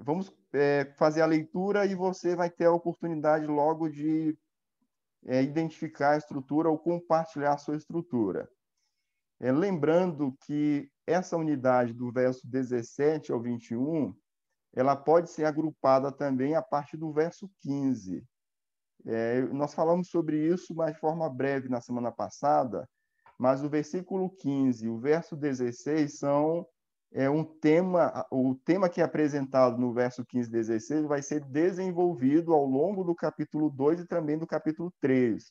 Vamos fazer a leitura e você vai ter a oportunidade logo de identificar a estrutura ou compartilhar a sua estrutura. Lembrando que essa unidade do verso 17 ao 21, ela pode ser agrupada também a partir do verso 15. Nós falamos sobre isso, mas de forma breve na semana passada, mas o versículo 15 e o verso 16 são um tema, o tema que é apresentado no verso 15 e 16 vai ser desenvolvido ao longo do capítulo 2 e também do capítulo 3.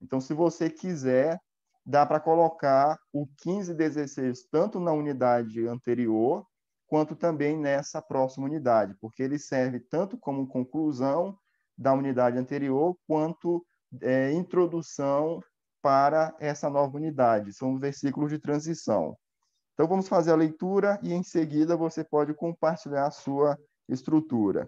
Então, se você quiser, dá para colocar o 15 e 16 tanto na unidade anterior, quanto também nessa próxima unidade, porque ele serve tanto como conclusão da unidade anterior, quanto introdução para essa nova unidade. São versículos de transição. Então, vamos fazer a leitura e, em seguida, você pode compartilhar a sua estrutura.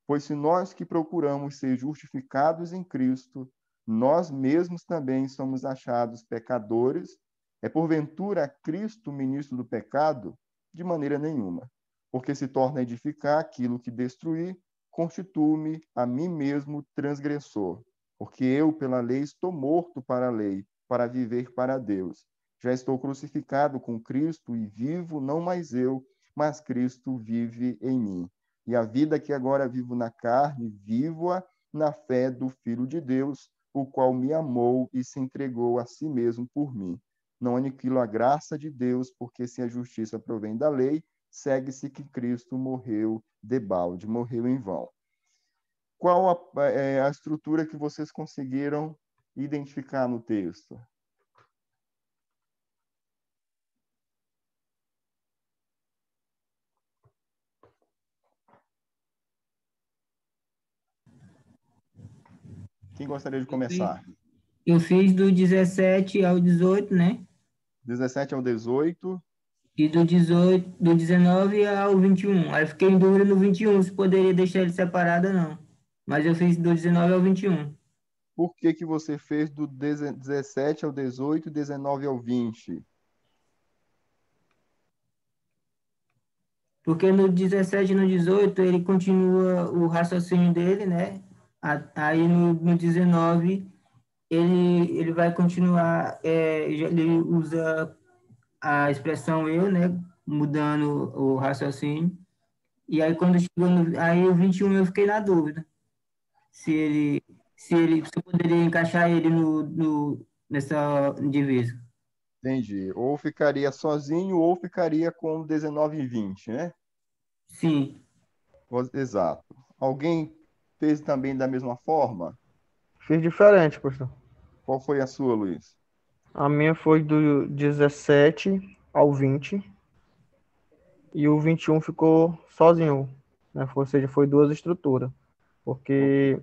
Pois se nós que procuramos ser justificados em Cristo, nós mesmos também somos achados pecadores, é porventura Cristo ministro do pecado? De maneira nenhuma. Porque se torna a edificar aquilo que destruir, constituo-me a mim mesmo transgressor. Porque eu, pela lei, estou morto para a lei, para viver para Deus. Já estou crucificado com Cristo e vivo, não mais eu, mas Cristo vive em mim. E a vida que agora vivo na carne, vivo-a na fé do Filho de Deus, o qual me amou e se entregou a si mesmo por mim. Não aniquilo a graça de Deus, porque se a justiça provém da lei, segue-se que Cristo morreu debalde, morreu em vão. Qual a estrutura que vocês conseguiram identificar no texto? Quem gostaria de começar? Eu fiz do 17 ao 18, né? 17 ao 18. E do 18, do 19 ao 21. Aí fiquei em dúvida no 21, se poderia deixar ele separado ou não. Mas eu fiz do 19 ao 21. Por que você fez do 17 ao 18 e 19 ao 20? Porque no 17 e no 18 ele continua o raciocínio dele, né? Aí no 19 ele vai continuar, ele usa a expressão eu, né? Mudando o raciocínio. E aí quando chegou aí o 21 eu fiquei na dúvida. Se ele, se eu poderia encaixar ele nessa divisa. Entendi. Ou ficaria sozinho ou ficaria com 19 e 20, né? Sim. Exato. Alguém fez também da mesma forma? Fiz diferente, pastor. Qual foi a sua, Luiz? A minha foi do 17 ao 20 e o 21 ficou sozinho, né? Ou seja, foi duas estruturas. Porque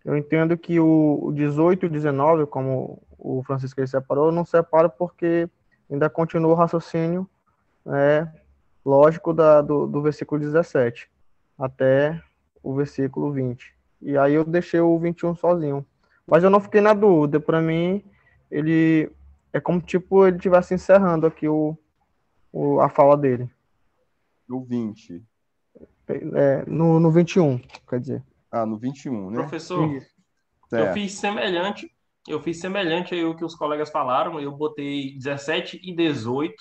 eu entendo que o 18 e o 19, como o Francisco ele separou, não separa porque ainda continua o raciocínio, né, lógico do versículo 17 até o versículo 20. E aí eu deixei o 21 sozinho. Mas eu não fiquei na dúvida. Para mim, ele é como tipo ele estivesse encerrando aqui a fala dele. No 20. No 21, quer dizer. Ah, no 21, né? Professor, Isso. eu Certo. fiz semelhante aí o que os colegas falaram, eu botei 17 e 18,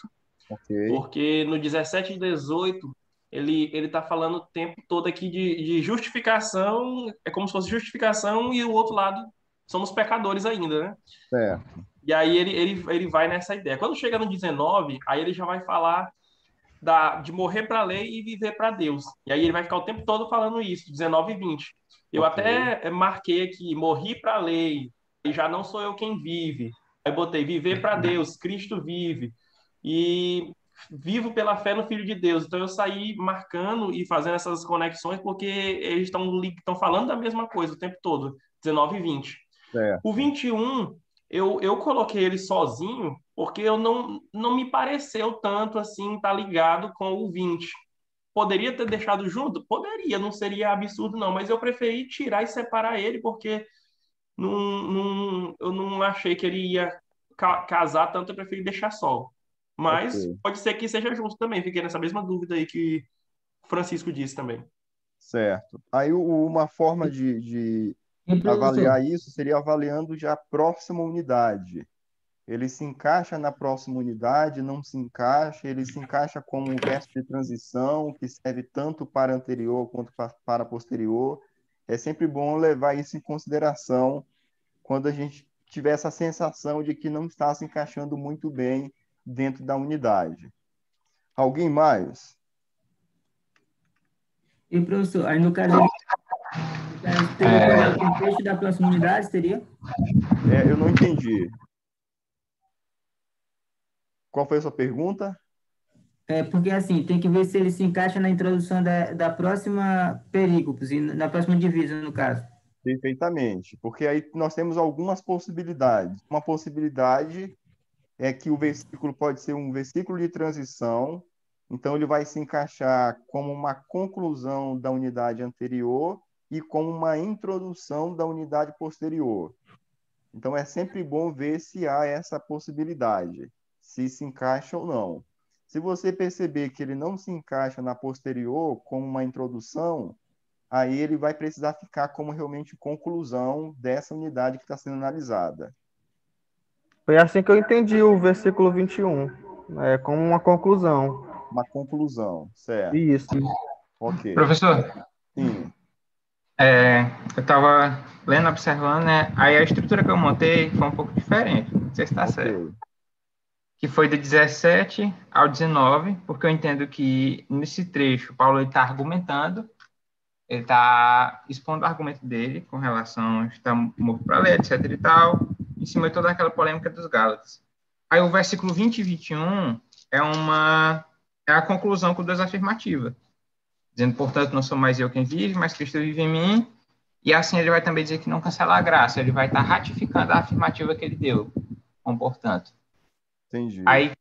Ok. porque no 17 e 18 ele tá falando o tempo todo aqui de justificação, é como se fosse justificação e o outro lado somos pecadores ainda, né? Certo. E aí ele vai nessa ideia. Quando chega no 19, aí ele já vai falar de morrer para a lei e viver para Deus. E aí ele vai ficar o tempo todo falando isso, 19 e 20. Eu Ok. até marquei aqui, morri para a lei, e já não sou eu quem vive. Aí botei viver para Deus, Cristo vive. E vivo pela fé no Filho de Deus. Então eu saí marcando e fazendo essas conexões porque eles estão falando da mesma coisa o tempo todo, 19 e 20. Certo. O 21, eu coloquei ele sozinho porque eu não me pareceu tanto assim, tá ligado com o 20. Poderia ter deixado junto? Poderia, não seria absurdo não, mas eu preferi tirar e separar ele porque eu não achei que ele ia casar tanto, eu preferi deixar só. Mas Ok. pode ser que seja junto também, fiquei nessa mesma dúvida aí que Francisco disse também. Certo. Aí uma forma de E, professor, avaliar isso seria avaliando já a próxima unidade. Ele se encaixa na próxima unidade, não se encaixa, ele se encaixa como um verso de transição, que serve tanto para anterior quanto para posterior. É sempre bom levar isso em consideração quando a gente tiver essa sensação de que não está se encaixando muito bem dentro da unidade. Alguém mais? professor, aí no caso, teria que olhar o contexto da próxima unidade, teria? Eu não entendi. Qual foi a sua pergunta? Porque assim, tem que ver se ele se encaixa na introdução da próxima perícopos, e na próxima divisa, no caso. Perfeitamente, porque aí nós temos algumas possibilidades. Uma possibilidade é que o versículo pode ser um versículo de transição, então ele vai se encaixar como uma conclusão da unidade anterior e como uma introdução da unidade posterior. Então é sempre bom ver se há essa possibilidade, se encaixa ou não. Se você perceber que ele não se encaixa na posterior como uma introdução, aí ele vai precisar ficar como realmente conclusão dessa unidade que está sendo analisada. Foi assim que eu entendi o versículo 21, como uma conclusão. Uma conclusão, certo? Isso. Ok. Professor, Sim, eu estava lendo, observando, né? Aí a estrutura que eu montei foi um pouco diferente, não sei se está certo. ok. Que foi do 17 ao 19, porque eu entendo que nesse trecho Paulo está argumentando, ele está expondo o argumento dele com relação a estar morto para a lei, etc e tal, em cima de toda aquela polêmica dos Gálatas. Aí o versículo 20 e 21 é a conclusão com duas afirmativas, dizendo, portanto, não sou mais eu quem vive, mas Cristo vive em mim, e assim ele vai também dizer que não cancela a graça, ele vai estar ratificando a afirmativa que ele deu, com portanto. Entendi. Aí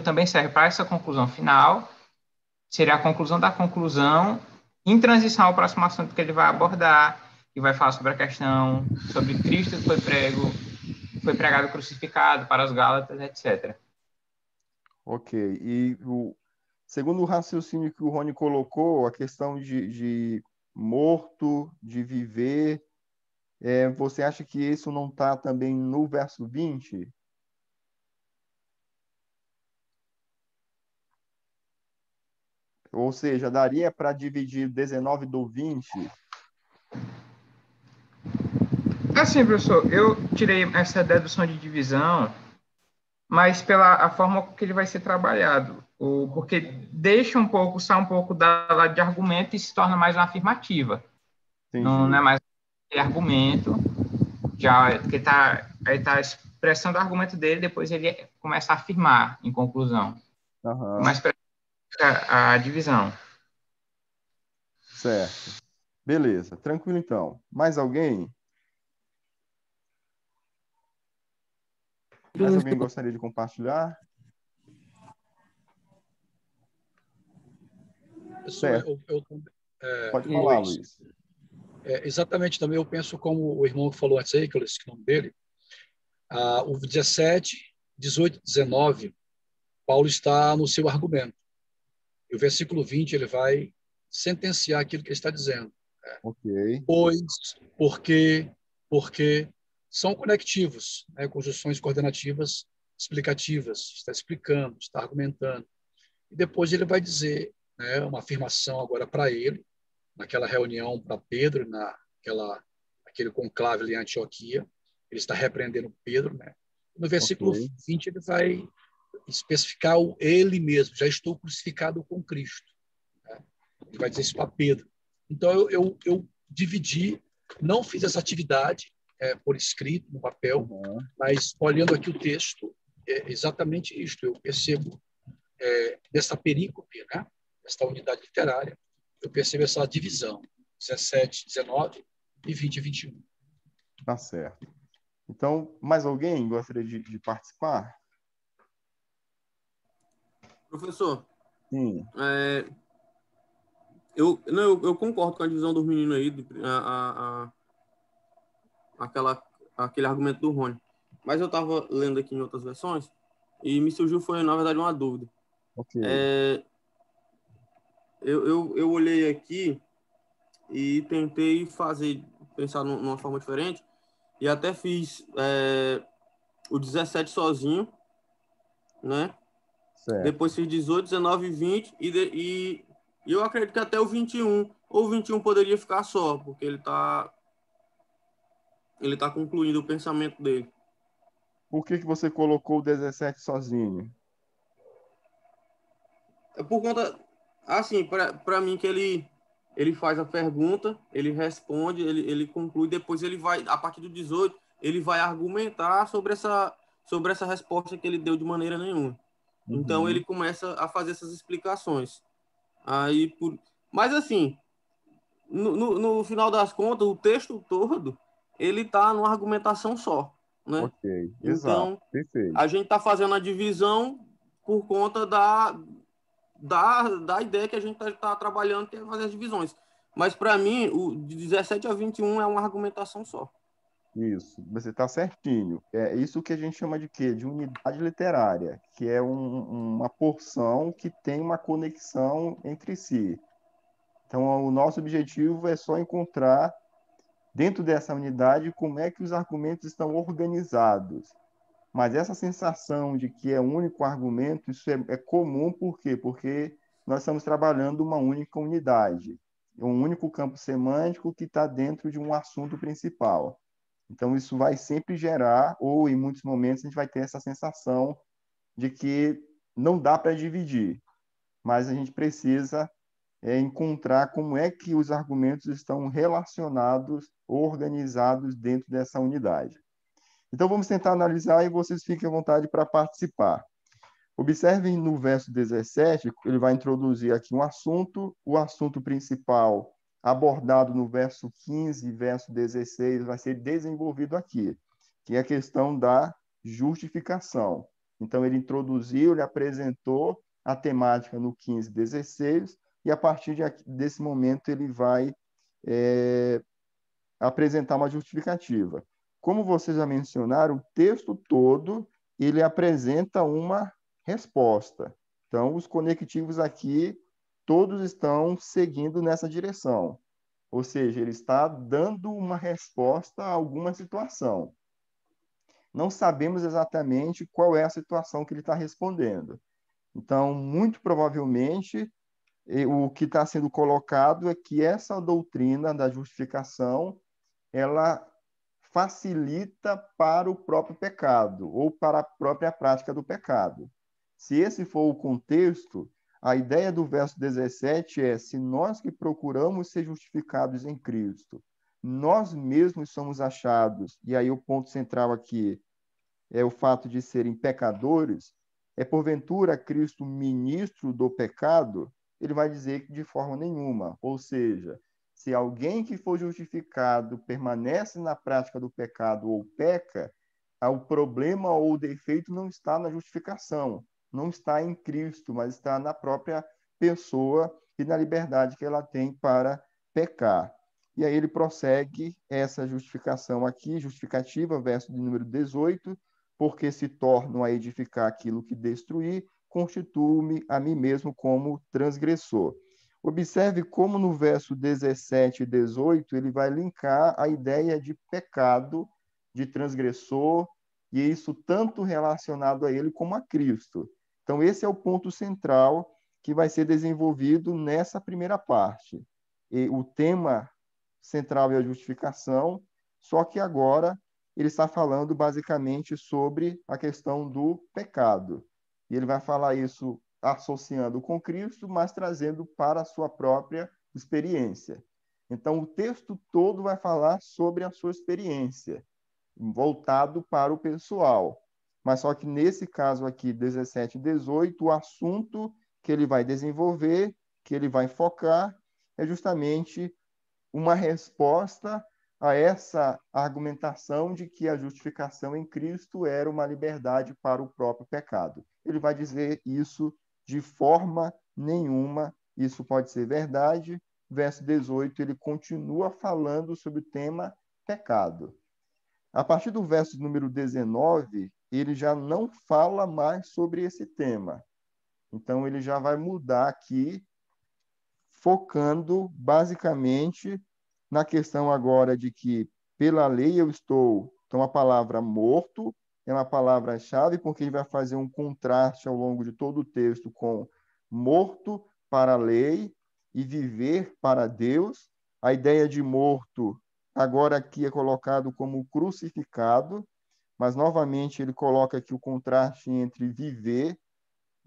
também serve para essa conclusão final, seria a conclusão da conclusão, em transição ao próximo assunto que ele vai abordar, que vai falar sobre a questão sobre Cristo que foi pregado crucificado para os Gálatas, etc. Ok. E segundo o raciocínio que o Rony colocou, a questão de morto, de viver, você acha que isso não está também no verso 20? Ou seja, daria para dividir 19 do 20? Assim, professor, eu tirei essa dedução de divisão, mas pela a forma que ele vai ser trabalhado, porque deixa um pouco, sai um pouco da lado de argumento e se torna mais uma afirmativa. Não é mais argumento, já que ele está expressando o argumento dele, depois ele começa a afirmar em conclusão. Uhum. Mas a divisão. Certo. Beleza, tranquilo então. Mais alguém? Mais alguém gostaria de compartilhar? Certo. Pode falar, Luiz. Exatamente, também eu penso como o irmão que falou antes aí, que eu esqueci o nome dele, o 17, 18, 19, Paulo está no seu argumento. E o versículo 20, ele vai sentenciar aquilo que ele está dizendo. Ok. Pois, porque são conectivos, né? Conjunções coordenativas explicativas, está explicando, está argumentando. E depois ele vai dizer, né, uma afirmação agora para ele, naquela reunião para Pedro, naquele conclave ali em Antioquia, ele está repreendendo Pedro, né? No versículo 20 ele vai especificar ele mesmo, já estou crucificado com Cristo, né? Ele vai dizer isso para Pedro. Então eu dividi, não fiz essa atividade por escrito, no papel, mas olhando aqui o texto, é exatamente isto, eu percebo dessa perícope, né? Desta unidade literária, eu percebo essa divisão, 17, 19 e 20 e 21. Tá certo. Então, mais alguém gostaria de participar? Professor, Sim. Eu concordo com a divisão dos meninos aí, aquele argumento do Rony. Mas eu estava lendo aqui em outras versões e me surgiu, na verdade, uma dúvida. Ok. eu olhei aqui e tentei pensar numa forma diferente, e até fiz o 17 sozinho, né? Certo. Depois fiz 18, 19 e 20, e eu acredito que até o 21, ou o 21 poderia ficar só, porque ele tá concluindo o pensamento dele. Por que você colocou o 17 sozinho? É por conta, assim, para mim, que ele faz a pergunta, ele responde, ele conclui, depois ele vai, a partir do 18, ele vai argumentar sobre essa resposta que ele deu de maneira nenhuma. Então, ele começa a fazer essas explicações. Mas, assim, no final das contas, o texto todo, ele está numa argumentação só, né? Ok, exato, Então, perfeito. a gente está fazendo a divisão por conta da ideia que a gente está trabalhando, que é fazer as divisões. Mas, para mim, o de 17 a 21 é uma argumentação só. Isso, você está certinho. É isso que a gente chama de quê? De unidade literária, que é uma porção que tem uma conexão entre si. Então, o nosso objetivo é só encontrar, dentro dessa unidade, como é que os argumentos estão organizados. Mas essa sensação de que é um único argumento, isso é comum, por quê? Porque nós estamos trabalhando uma única unidade, um único campo semântico que está dentro de um assunto principal. Então, isso vai sempre gerar, ou em muitos momentos, a gente vai ter essa sensação de que não dá para dividir, mas a gente precisa encontrar como é que os argumentos estão relacionados, organizados dentro dessa unidade. Então, vamos tentar analisar e vocês fiquem à vontade para participar. Observem no verso 17, ele vai introduzir aqui um assunto, o assunto principal abordado no verso 15 e verso 16 vai ser desenvolvido aqui, que é a questão da justificação. Então, ele introduziu, ele apresentou a temática no 15 e 16, e a partir desse momento ele vai apresentar uma justificativa. Como vocês já mencionaram, o texto todo ele apresenta uma resposta. Então, os conectivos aqui, todos estão seguindo nessa direção. Ou seja, ele está dando uma resposta a alguma situação. Não sabemos exatamente qual é a situação que ele está respondendo. Então, muito provavelmente, o que está sendo colocado é que essa doutrina da justificação ela facilita para o próprio pecado ou para a própria prática do pecado. Se esse for o contexto, a ideia do verso 17 é: se nós que procuramos ser justificados em Cristo, nós mesmos somos achados, e aí o ponto central aqui é o fato de serem pecadores, é porventura Cristo ministro do pecado? Ele vai dizer que de forma nenhuma. Ou seja, se alguém que for justificado permanece na prática do pecado ou peca, o problema ou o defeito não está na justificação, não está em Cristo, mas está na própria pessoa e na liberdade que ela tem para pecar. E aí ele prossegue essa justificação aqui, justificativa, verso de número 18, porque se tornam a edificar aquilo que destruí, constituo-me a mim mesmo como transgressor. Observe como no verso 17 e 18 ele vai linkar a ideia de pecado, de transgressor, e isso tanto relacionado a ele como a Cristo. Então, esse é o ponto central que vai ser desenvolvido nessa primeira parte. E o tema central é a justificação, só que agora ele está falando basicamente sobre a questão do pecado. E ele vai falar isso associando com Cristo, mas trazendo para a sua própria experiência. Então, o texto todo vai falar sobre a sua experiência, voltado para o pessoal. Mas só que nesse caso aqui, 17 e 18, o assunto que ele vai desenvolver, que ele vai focar, é justamente uma resposta a essa argumentação de que a justificação em Cristo era uma liberdade para o próprio pecado. Ele vai dizer isso de forma nenhuma, isso pode ser verdade. Verso 18, ele continua falando sobre o tema pecado. A partir do verso número 19, ele já não fala mais sobre esse tema. Então, ele já vai mudar aqui focando basicamente na questão agora de que pela lei eu estou. Então, a palavra morto é uma palavra-chave, porque ele vai fazer um contraste ao longo de todo o texto com morto para a lei e viver para Deus. A ideia de morto, agora aqui é colocado como crucificado, mas novamente ele coloca aqui o contraste entre viver,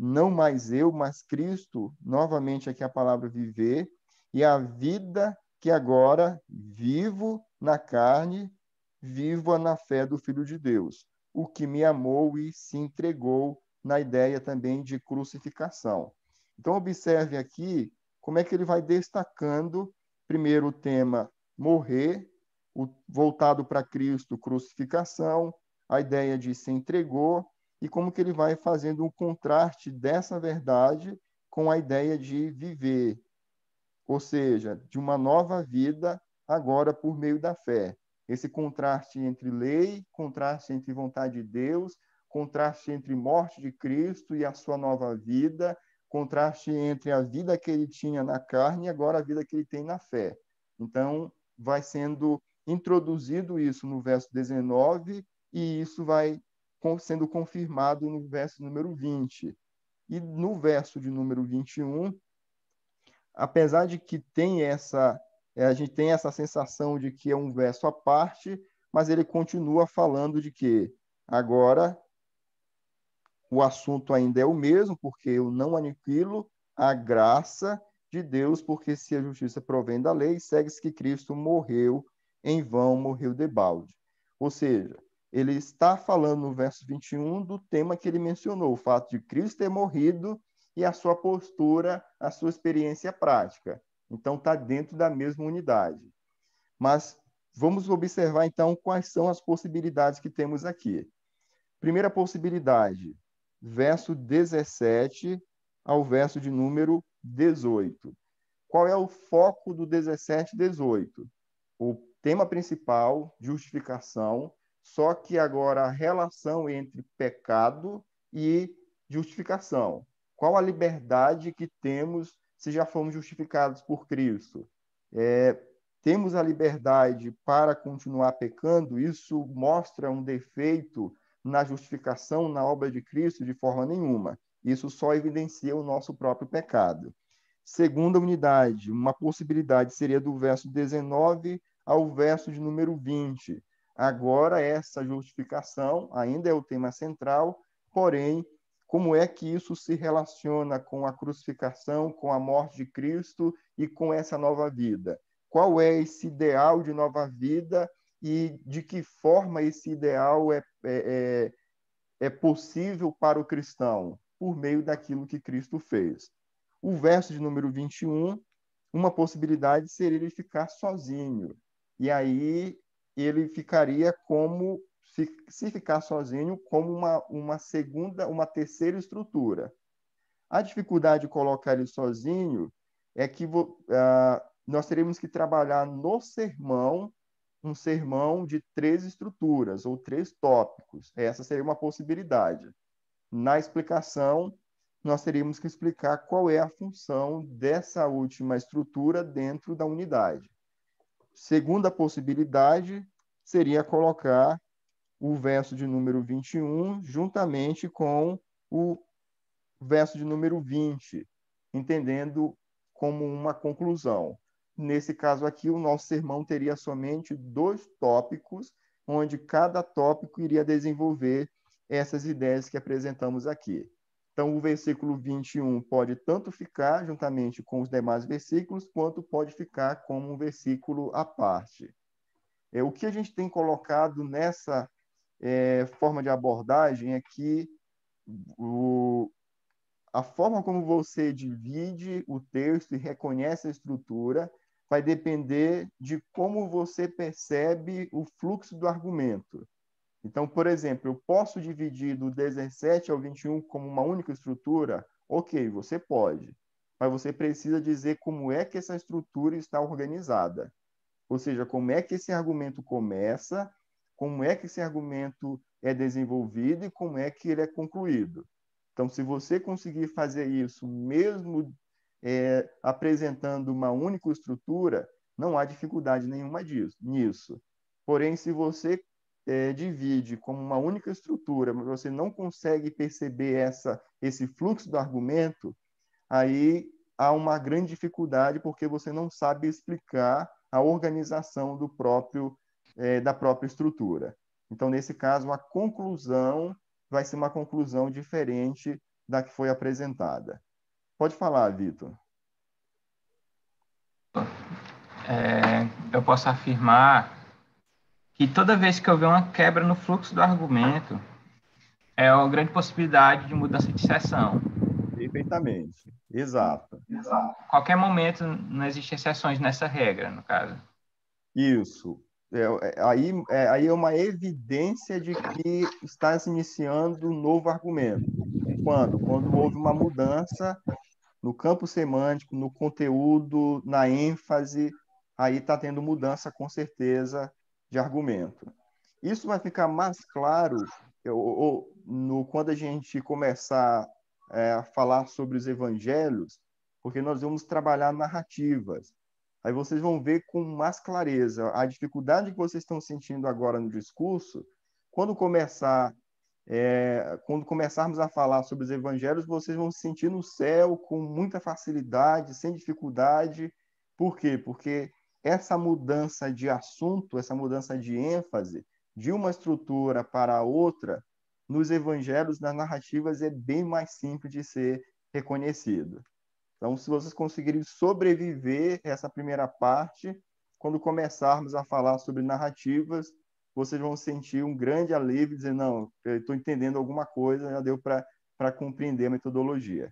não mais eu, mas Cristo, novamente aqui a palavra viver, e a vida que agora vivo na carne, viva na fé do Filho de Deus, o que me amou e se entregou, na ideia também de crucificação. Então, observe aqui como é que ele vai destacando, primeiro o tema morrer, voltado para Cristo, crucificação, a ideia de se entregou, e como que ele vai fazendo um contraste dessa verdade com a ideia de viver, ou seja, de uma nova vida agora por meio da fé. Esse contraste entre lei, contraste entre vontade de Deus, contraste entre morte de Cristo e a sua nova vida, contraste entre a vida que ele tinha na carne e agora a vida que ele tem na fé. Então, vai sendo introduzido isso no verso 19 e isso vai sendo confirmado no verso número 20. E no verso de número 21, apesar de que tem a gente tem essa sensação de que é um verso à parte, mas ele continua falando de que agora o assunto ainda é o mesmo, porque eu não aniquilo a graça de Deus, porque se a justiça provém da lei, segue-se que Cristo morreu em vão, morreu debalde. Ou seja, ele está falando no verso 21 do tema que ele mencionou, o fato de Cristo ter morrido e a sua postura, a sua experiência prática. Então, está dentro da mesma unidade. Mas vamos observar, então, quais são as possibilidades que temos aqui. Primeira possibilidade, verso 17 ao verso de número 18. Qual é o foco do 17 e 18? O tema principal, justificação, só que agora a relação entre pecado e justificação. Qual a liberdade que temos se já fomos justificados por Cristo? Temos a liberdade para continuar pecando? Isso mostra um defeito na justificação, na obra de Cristo, de forma nenhuma. Isso só evidencia o nosso próprio pecado. Segunda unidade, uma possibilidade seria do verso 19 ao verso de número 20. Agora, essa justificação ainda é o tema central, porém, como é que isso se relaciona com a crucificação, com a morte de Cristo e com essa nova vida? Qual é esse ideal de nova vida e de que forma esse ideal é possível para o cristão? Por meio daquilo que Cristo fez. O verso de número 21, uma possibilidade seria ele ficar sozinho. E aí ele ficaria como, se ficar sozinho, como uma terceira estrutura. A dificuldade de colocar ele sozinho é que nós teríamos que trabalhar no sermão, um sermão de 3 estruturas, ou 3 tópicos. Essa seria uma possibilidade. Na explicação, nós teríamos que explicar qual é a função dessa última estrutura dentro da unidade. Segunda possibilidade seria colocar o verso de número 21 juntamente com o verso de número 20, entendendo como uma conclusão. Nesse caso aqui, o nosso sermão teria somente 2 tópicos, onde cada tópico iria desenvolver essas ideias que apresentamos aqui. Então, o versículo 21 pode tanto ficar juntamente com os demais versículos, quanto pode ficar como um versículo à parte. O que a gente tem colocado nessa forma de abordagem é que a forma como você divide o texto e reconhece a estrutura vai depender de como você percebe o fluxo do argumento. Então, por exemplo, eu posso dividir do 17 ao 21 como uma única estrutura? Ok, você pode. Mas você precisa dizer como é que essa estrutura está organizada. Ou seja, como é que esse argumento começa, como é que esse argumento é desenvolvido e como é que ele é concluído. Então, se você conseguir fazer isso, mesmo apresentando uma única estrutura, não há dificuldade nenhuma nisso. Porém, se você divide como uma única estrutura, mas você não consegue perceber esse fluxo do argumento, aí há uma grande dificuldade porque você não sabe explicar a organização da própria estrutura. Então, nesse caso, a conclusão vai ser uma conclusão diferente da que foi apresentada. Pode falar, Vitor. Eu posso afirmar que toda vez que houver uma quebra no fluxo do argumento, é uma grande possibilidade de mudança de seção. Perfeitamente. Exato. Qualquer momento não existem exceções nessa regra, no caso. Isso. Aí é uma evidência de que está se iniciando um novo argumento. Quando? Quando houve uma mudança no campo semântico, no conteúdo, na ênfase, aí está tendo mudança, com certeza, de argumento. Isso vai ficar mais claro quando a gente começar a falar sobre os evangelhos, porque nós vamos trabalhar narrativas. Aí vocês vão ver com mais clareza a dificuldade que vocês estão sentindo agora no discurso. Quando começarmos a falar sobre os evangelhos, vocês vão se sentir no céu com muita facilidade, sem dificuldade. Por quê? Porque essa mudança de assunto, essa mudança de ênfase, de uma estrutura para outra, nos evangelhos, nas narrativas, é bem mais simples de ser reconhecido. Então, se vocês conseguirem sobreviver essa primeira parte, quando começarmos a falar sobre narrativas, vocês vão sentir um grande alívio, dizer, não, eu estou entendendo alguma coisa, já deu para compreender a metodologia.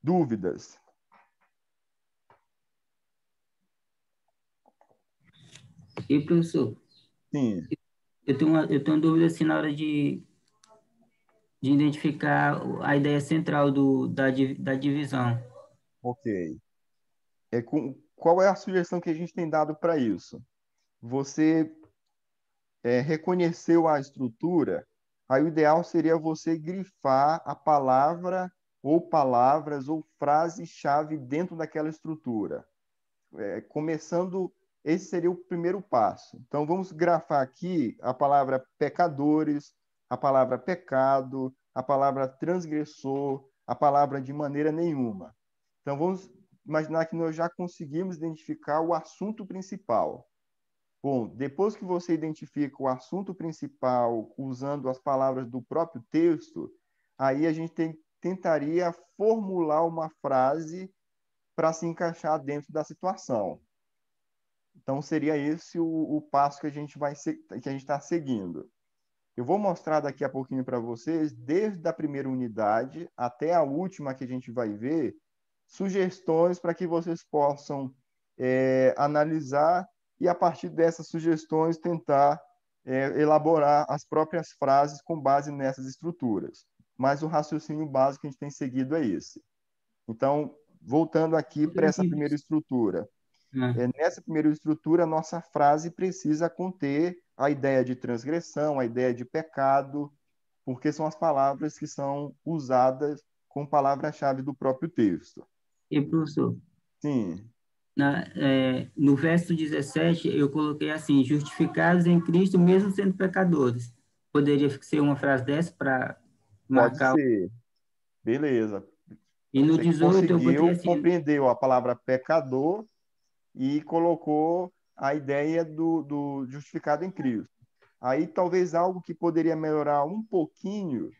Dúvidas? E, professor? Sim. Eu tenho uma dúvida assim, na hora de identificar a ideia central da divisão. Ok. Qual é a sugestão que a gente tem dado para isso? Você reconheceu a estrutura, aí o ideal seria você grifar a palavra ou palavras ou frase-chave dentro daquela estrutura. Esse seria o primeiro passo. Então, vamos grafar aqui a palavra pecadores, a palavra pecado, a palavra transgressor, a palavra de maneira nenhuma. Então, vamos imaginar que nós já conseguimos identificar o assunto principal. Bom, depois que você identifica o assunto principal usando as palavras do próprio texto, aí a gente tentaria formular uma frase para se encaixar dentro da situação. Então, seria esse o passo que a gente está seguindo. Eu vou mostrar daqui a pouquinho para vocês, desde a primeira unidade até a última que a gente vai ver, sugestões para que vocês possam analisar e, a partir dessas sugestões, tentar elaborar as próprias frases com base nessas estruturas. Mas o raciocínio básico que a gente tem seguido é esse. Então, voltando aqui para essa primeira estrutura. Nessa primeira estrutura, a nossa frase precisa conter a ideia de transgressão, a ideia de pecado, porque são as palavras que são usadas como palavra-chave do próprio texto. E, professor? Sim. No verso 17, eu coloquei assim, justificados em Cristo, mesmo sendo pecadores. Poderia ser uma frase dessa para marcar? Pode ser. Beleza. E no 18, eu botei assim... compreendeu a palavra pecador e colocou a ideia do justificado em Cristo. Aí, talvez algo que poderia melhorar um pouquinho,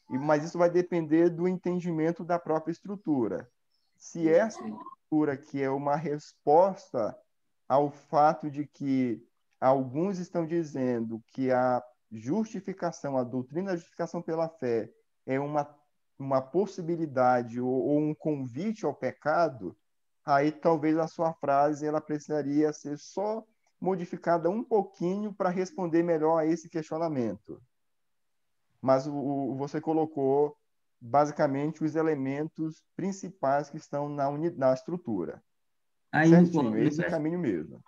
mas isso vai depender do entendimento da própria estrutura. Se essa estrutura que é uma resposta ao fato de que alguns estão dizendo que a justificação, a doutrina da justificação pela fé é uma possibilidade ou um convite ao pecado, aí talvez a sua frase ela precisaria ser só modificada um pouquinho para responder melhor a esse questionamento. Mas você colocou basicamente os elementos principais que estão na estrutura. Aí, certinho, esse é o caminho mesmo.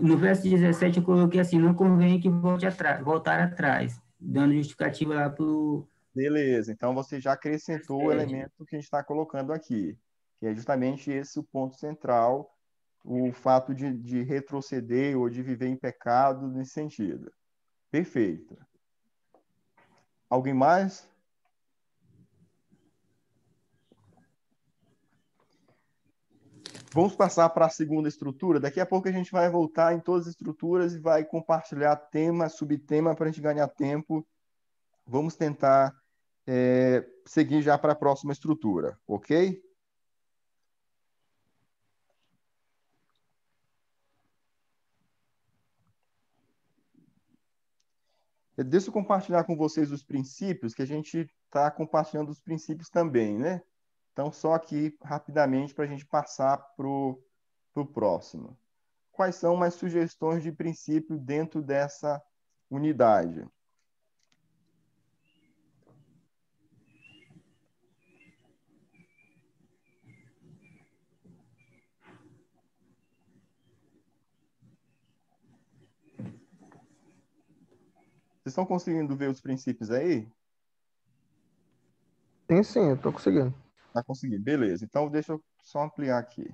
No verso 17 eu coloquei assim, não convém que voltar atrás, dando justificativa lá para o... Beleza, então você já acrescentou o elemento que a gente está colocando aqui. que é justamente esse o ponto central, o fato de retroceder ou de viver em pecado nesse sentido. Perfeito. Alguém mais? Vamos passar para a segunda estrutura. Daqui a pouco a gente vai voltar em todas as estruturas e vai compartilhar tema, subtema, para a gente ganhar tempo. Vamos tentar seguir já para a próxima estrutura, ok? Deixa eu compartilhar com vocês os princípios, que a gente está compartilhando os princípios também, né? Então, só aqui, rapidamente, para a gente passar para o próximo. Quais são mais sugestões de princípio dentro dessa unidade? Vocês estão conseguindo ver os princípios aí? Tem sim, eu estou conseguindo. Está conseguindo, beleza. Então, deixa eu só ampliar aqui.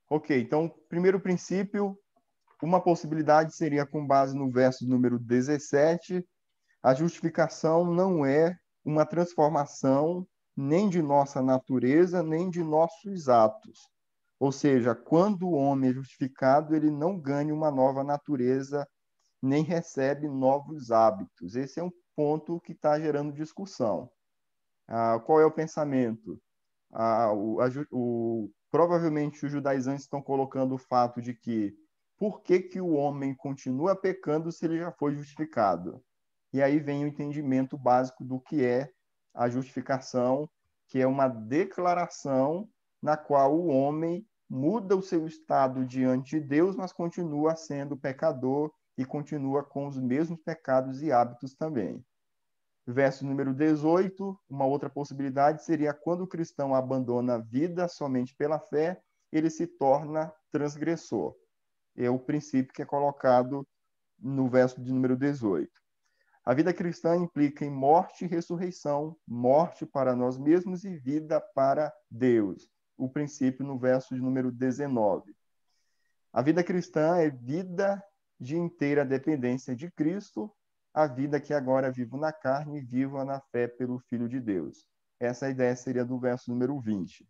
Ok, então, primeiro princípio, uma possibilidade seria com base no verso número 17, a justificação não é uma transformação nem de nossa natureza, nem de nossos atos. Ou seja, quando o homem é justificado, ele não ganha uma nova natureza, nem recebe novos hábitos. Esse é um ponto que está gerando discussão. Qual é o pensamento? Provavelmente os judaizantes estão colocando o fato de que por que o homem continua pecando se ele já foi justificado? E aí vem o entendimento básico do que é a justificação, que é uma declaração na qual o homem muda o seu estado diante de Deus, mas continua sendo pecador e continua com os mesmos pecados e hábitos também. Verso número 18, uma outra possibilidade seria quando o cristão abandona a vida somente pela fé, ele se torna transgressor. É o princípio que é colocado no verso de número 18. A vida cristã implica em morte e ressurreição, morte para nós mesmos e vida para Deus. O princípio no verso de número 19. A vida cristã é vida de inteira dependência de Cristo, a vida que agora vivo na carne e vivo na fé pelo Filho de Deus. Essa ideia seria do verso número 20.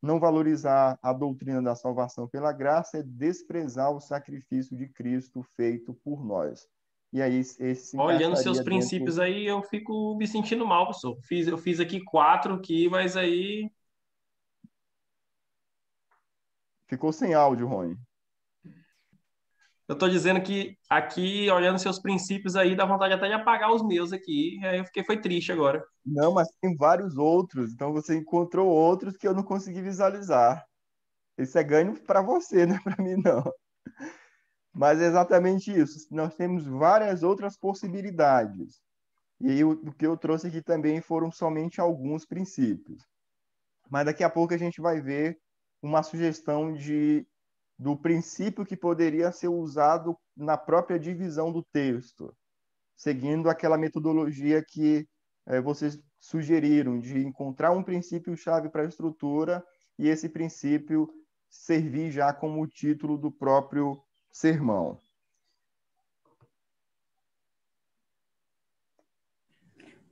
Não valorizar a doutrina da salvação pela graça é desprezar o sacrifício de Cristo feito por nós. E aí, esse se Olhando seus encaixaria princípios dentro... aí, eu fico me sentindo mal, professor. Eu fiz aqui 4 aqui, mas aí Ficou sem áudio, Rony. eu tô dizendo que aqui, olhando seus princípios aí, dá vontade até de apagar os meus aqui. Aí eu foi triste agora. Não, mas tem vários outros. Então você encontrou outros que eu não consegui visualizar. Isso é ganho para você, não é para mim, não. Mas é exatamente isso. Nós temos várias outras possibilidades. E o que eu trouxe aqui também foram somente alguns princípios. Mas daqui a pouco a gente vai ver uma sugestão do princípio que poderia ser usado na própria divisão do texto, seguindo aquela metodologia que vocês sugeriram, de encontrar um princípio-chave para a estrutura e esse princípio servir já como o título do próprio sermão.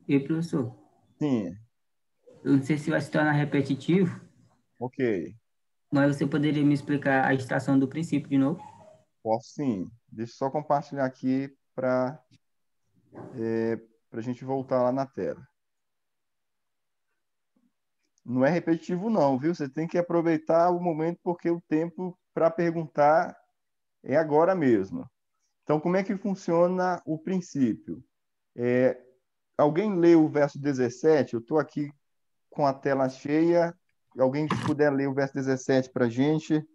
E professor, Sim, eu não sei se vai se tornar repetitivo, ok. mas você poderia me explicar a extração do princípio de novo? Posso sim. Deixa eu só compartilhar aqui para a gente voltar lá na tela. Não é repetitivo não, viu? Você tem que aproveitar o momento porque o tempo para perguntar é agora mesmo. Então, como é que funciona o princípio? Alguém lê o verso 17? Eu estou aqui com a tela cheia. Alguém, se puder ler o verso 17 para a gente.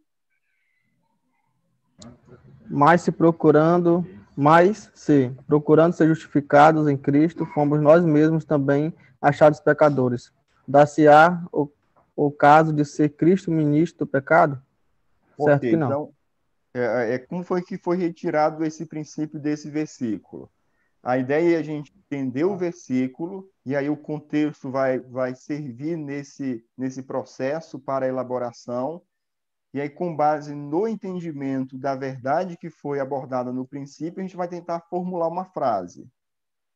Mas se procurando ser justificados em Cristo, fomos nós mesmos também achados pecadores. Dar-se-á o caso de ser Cristo ministro do pecado? Certo Ok, que não. então, Como foi que foi retirado esse princípio desse versículo? A ideia é a gente entender o versículo, e aí o contexto vai servir nesse processo para a elaboração, e aí, com base no entendimento da verdade que foi abordada no princípio, a gente vai tentar formular uma frase.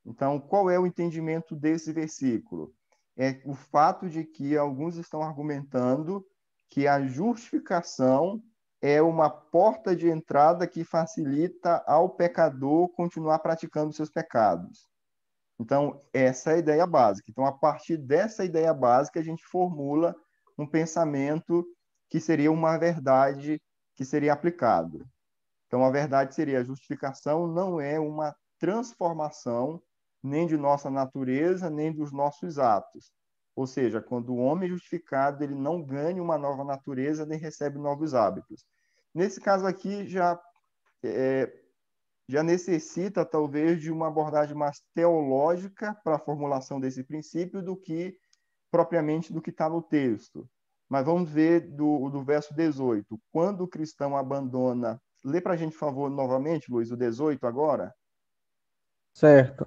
Então, qual é o entendimento desse versículo? É o fato de que alguns estão argumentando que a justificação é uma porta de entrada que facilita ao pecador continuar praticando seus pecados. Então, essa é a ideia básica. Então, a partir dessa ideia básica, a gente formula um pensamento que seria uma verdade que seria aplicado. Então, a verdade seria: a justificação não é uma transformação nem de nossa natureza, nem dos nossos atos. Ou seja, quando o homem é justificado, ele não ganha uma nova natureza, nem recebe novos hábitos. Nesse caso aqui, já necessita, talvez, de uma abordagem mais teológica para a formulação desse princípio do que propriamente do que está no texto. Mas vamos ver do verso 18. Quando o cristão abandona... Lê para a gente, por favor, novamente, Luiz, o 18 agora. Certo.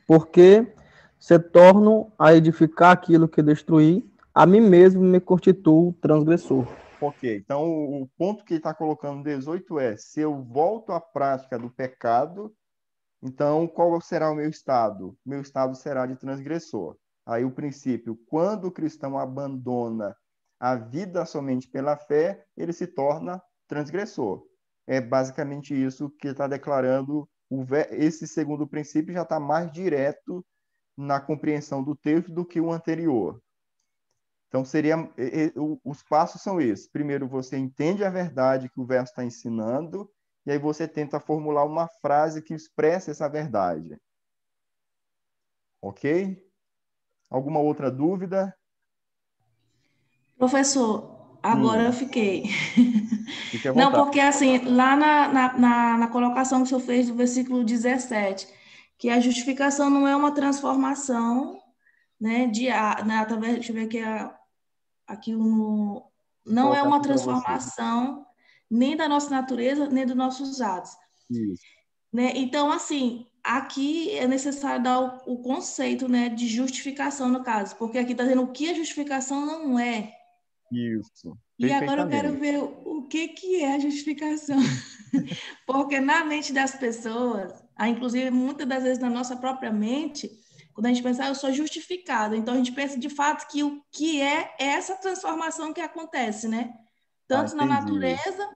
Porque se torno a edificar aquilo que destruí, a mim mesmo me constituo transgressor. Ok, então o ponto que ele está colocando no 18 é: se eu volto à prática do pecado, então qual será o meu estado? Meu estado será de transgressor. Aí o princípio: quando o cristão abandona a vida somente pela fé, ele se torna transgressor. É basicamente isso que ele está declarando. Esse segundo princípio já está mais direto na compreensão do texto do que o anterior. Então, os passos são esses. Primeiro, você entende a verdade que o verso está ensinando, e aí você tenta formular uma frase que expresse essa verdade. Ok? Alguma outra dúvida? Professor, agora eu Sim, fiquei. fique à Não, vontade. porque assim, lá na colocação que o senhor fez do versículo 17, que a justificação não é uma transformação, né, através, deixa eu ver aqui, aqui Vou não é colocar uma aqui para você. transformação nem da nossa natureza, nem dos nossos atos, Isso. né? Então, assim, aqui é necessário dar o conceito, né, de justificação no caso, porque aqui está dizendo o que a justificação não é. Isso. E agora eu quero Perfeitamente. ver o que é a justificação. Porque na mente das pessoas, inclusive muitas das vezes na nossa própria mente, quando a gente pensa, eu sou justificado, então a gente pensa de fato que o que é essa transformação que acontece, né? Ah, Tanto na entendi. natureza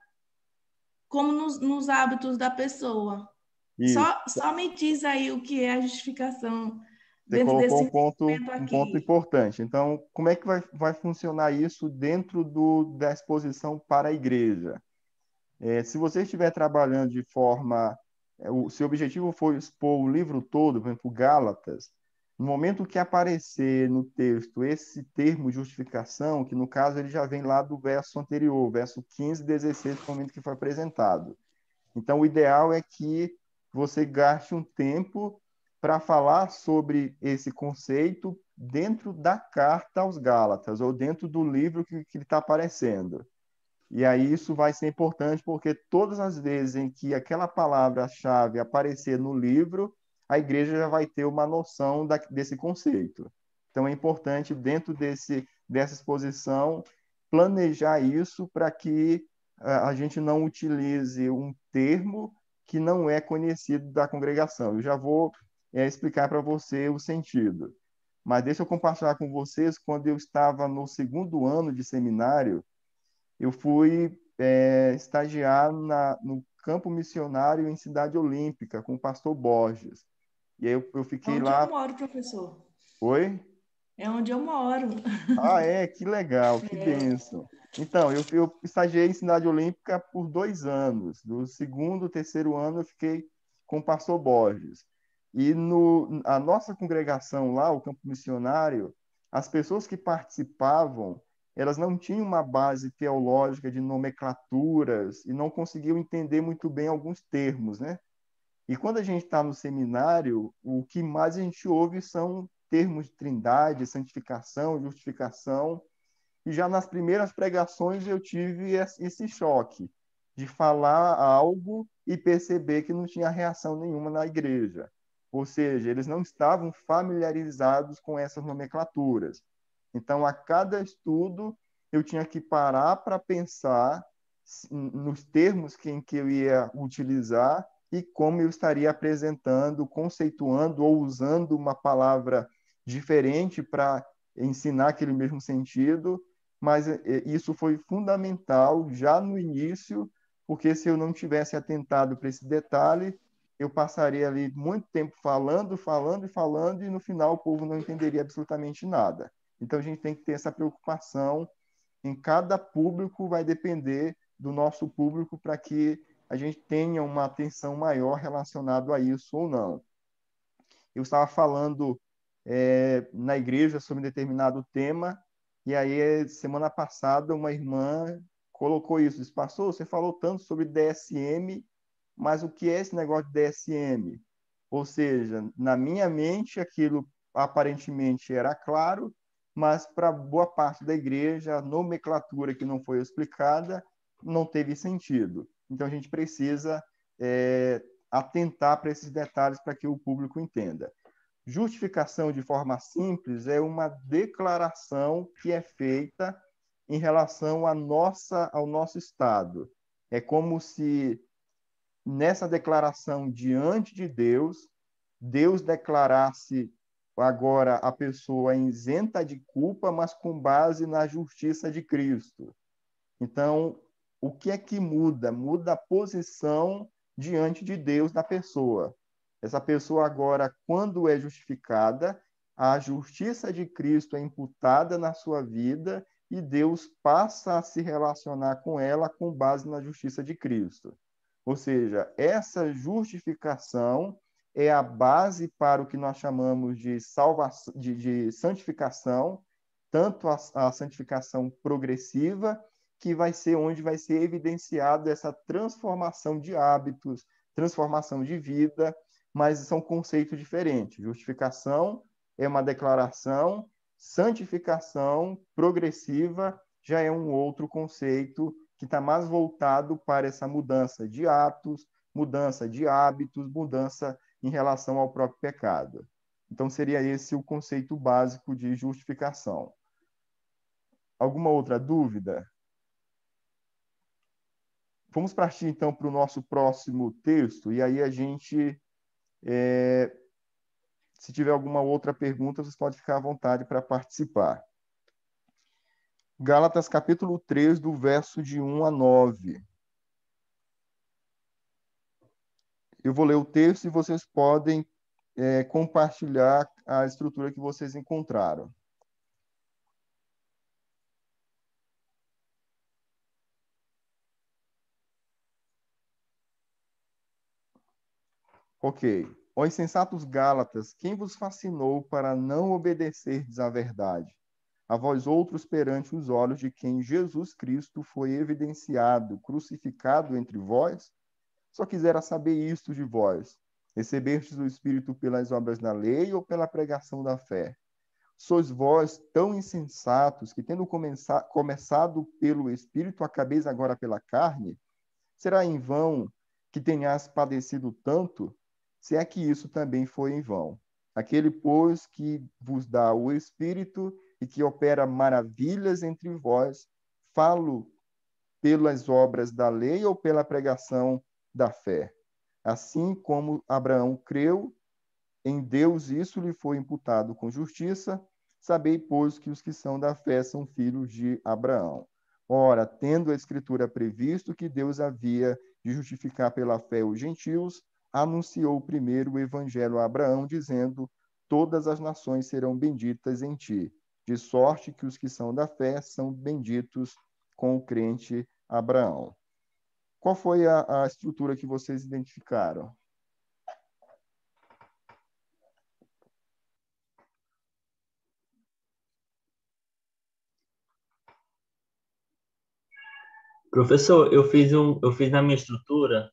como nos hábitos da pessoa. Isso. Só me diz aí o que é a justificação Você dentro colocou desse um entendimento ponto aqui. importante. Então, como é que vai funcionar isso dentro da exposição para a igreja? Se você estiver trabalhando de forma... o seu objetivo for expor o livro todo, por exemplo, Gálatas, no momento que aparecer no texto esse termo justificação, que no caso ele já vem lá do verso anterior, verso 15 e 16, no momento que foi apresentado. Então, o ideal é que você gaste um tempo para falar sobre esse conceito dentro da carta aos Gálatas, ou dentro do livro que ele está aparecendo. E aí isso vai ser importante porque todas as vezes em que aquela palavra-chave aparecer no livro, a igreja já vai ter uma noção desse conceito. Então é importante, dentro dessa exposição, planejar isso para que a gente não utilize um termo que não é conhecido da congregação. Eu já vou explicar para você o sentido. Mas deixa eu compartilhar com vocês, quando eu estava no segundo ano de seminário, eu fui estagiar no campo missionário em Cidade Olímpica, com o pastor Borges. E aí eu É fiquei onde eu lá. moro, professor. Oi? É onde eu moro. Ah, que legal, que bênção. Então, eu estagiei em Cidade Olímpica por 2 anos. Do segundo, terceiro ano, eu fiquei com o pastor Borges. E a nossa congregação lá, o campo missionário, as pessoas que participavam, elas não tinham uma base teológica de nomenclaturas e não conseguiam entender muito bem alguns termos, né? E quando a gente está no seminário, o que mais a gente ouve são termos de trindade, santificação, justificação. E já nas primeiras pregações eu tive esse choque. de falar algo e perceber que não tinha reação nenhuma na igreja. Ou seja, eles não estavam familiarizados com essas nomenclaturas. Então, a cada estudo, eu tinha que parar para pensar nos termos em que eu ia utilizar e como eu estaria apresentando, conceituando ou usando uma palavra diferente para ensinar aquele mesmo sentido, mas isso foi fundamental já no início, porque se eu não tivesse atentado para esse detalhe, eu passaria ali muito tempo falando, falando e falando, e no final o povo não entenderia absolutamente nada. Então a gente tem que ter essa preocupação. Em cada público vai depender do nosso público para que a gente tenha uma atenção maior relacionado a isso ou não. Eu estava falando na igreja sobre um determinado tema, e aí, semana passada, uma irmã colocou isso, disse, pastor, você falou tanto sobre DSM, mas o que é esse negócio de DSM? Ou seja, na minha mente, aquilo aparentemente era claro, mas para boa parte da igreja, a nomenclatura que não foi explicada não teve sentido. Então, a gente precisa atentar para esses detalhes para que o público entenda. Justificação de forma simples é uma declaração que é feita em relação ao nosso estado. É como se, nessa declaração diante de Deus, Deus declarasse agora a pessoa isenta de culpa, mas com base na justiça de Cristo. Então, o que é que muda? Muda a posição diante de Deus da pessoa. Essa pessoa agora, quando é justificada, a justiça de Cristo é imputada na sua vida e Deus passa a se relacionar com ela com base na justiça de Cristo. Ou seja, essa justificação é a base para o que nós chamamos de salvação, de santificação, tanto a santificação progressiva, que vai ser onde vai ser evidenciado essa transformação de hábitos, transformação de vida, mas são conceitos diferentes. Justificação é uma declaração, santificação progressiva já é um outro conceito que está mais voltado para essa mudança de atos, mudança de hábitos, mudança em relação ao próprio pecado. Então, seria esse o conceito básico de justificação. Alguma outra dúvida? Vamos partir, então, para o nosso próximo texto, e aí a gente, se tiver alguma outra pergunta, vocês podem ficar à vontade para participar. Gálatas, capítulo 3, do verso de 1 a 9. Eu vou ler o texto e vocês podem compartilhar a estrutura que vocês encontraram. Ok. Ó insensatos Gálatas, quem vos fascinou para não obedecerdes à verdade? A vós outros perante os olhos de quem Jesus Cristo foi evidenciado, crucificado entre vós? Só quisera saber isto de vós. Recebestes o Espírito pelas obras da lei ou pela pregação da fé? Sois vós tão insensatos que, tendo começado pelo Espírito, acabeis agora pela carne? Será em vão que tenhas padecido tanto? Se é que isso também foi em vão. Aquele, pois, que vos dá o Espírito e que opera maravilhas entre vós, falo pelas obras da lei ou pela pregação da fé? Assim como Abraão creu em Deus, isso lhe foi imputado com justiça. Sabei, pois, que os que são da fé são filhos de Abraão. Ora, tendo a Escritura previsto que Deus havia de justificar pela fé os gentios, anunciou primeiro o evangelho a Abraão, dizendo: todas as nações serão benditas em ti, de sorte que os que são da fé são benditos com o crente Abraão. Qual foi a estrutura que vocês identificaram? Professor, eu fiz na minha estrutura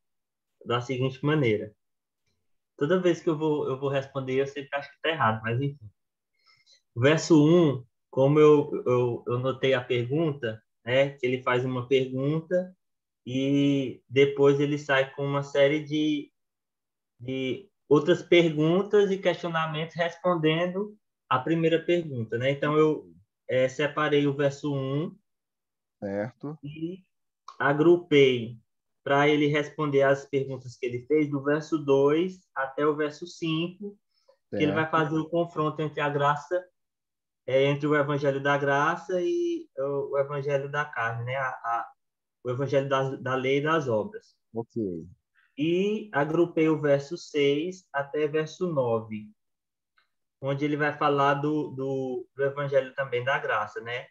da seguinte maneira. Toda vez que eu vou responder, eu sempre acho que está errado, mas enfim. Verso 1, como eu notei a pergunta, né, que ele faz uma pergunta e depois ele sai com uma série de outras perguntas e questionamentos respondendo a primeira pergunta, né? Então, eu separei o verso 1 Certo. e agrupei para ele responder as perguntas que ele fez do verso 2 até o verso 5, que ele vai Certo. fazer o confronto entre a graça, entre o evangelho da graça e o evangelho da carne, né? O evangelho da lei e das obras. Ok. E agrupei o verso 6 até verso 9, onde ele vai falar do evangelho também da graça, né?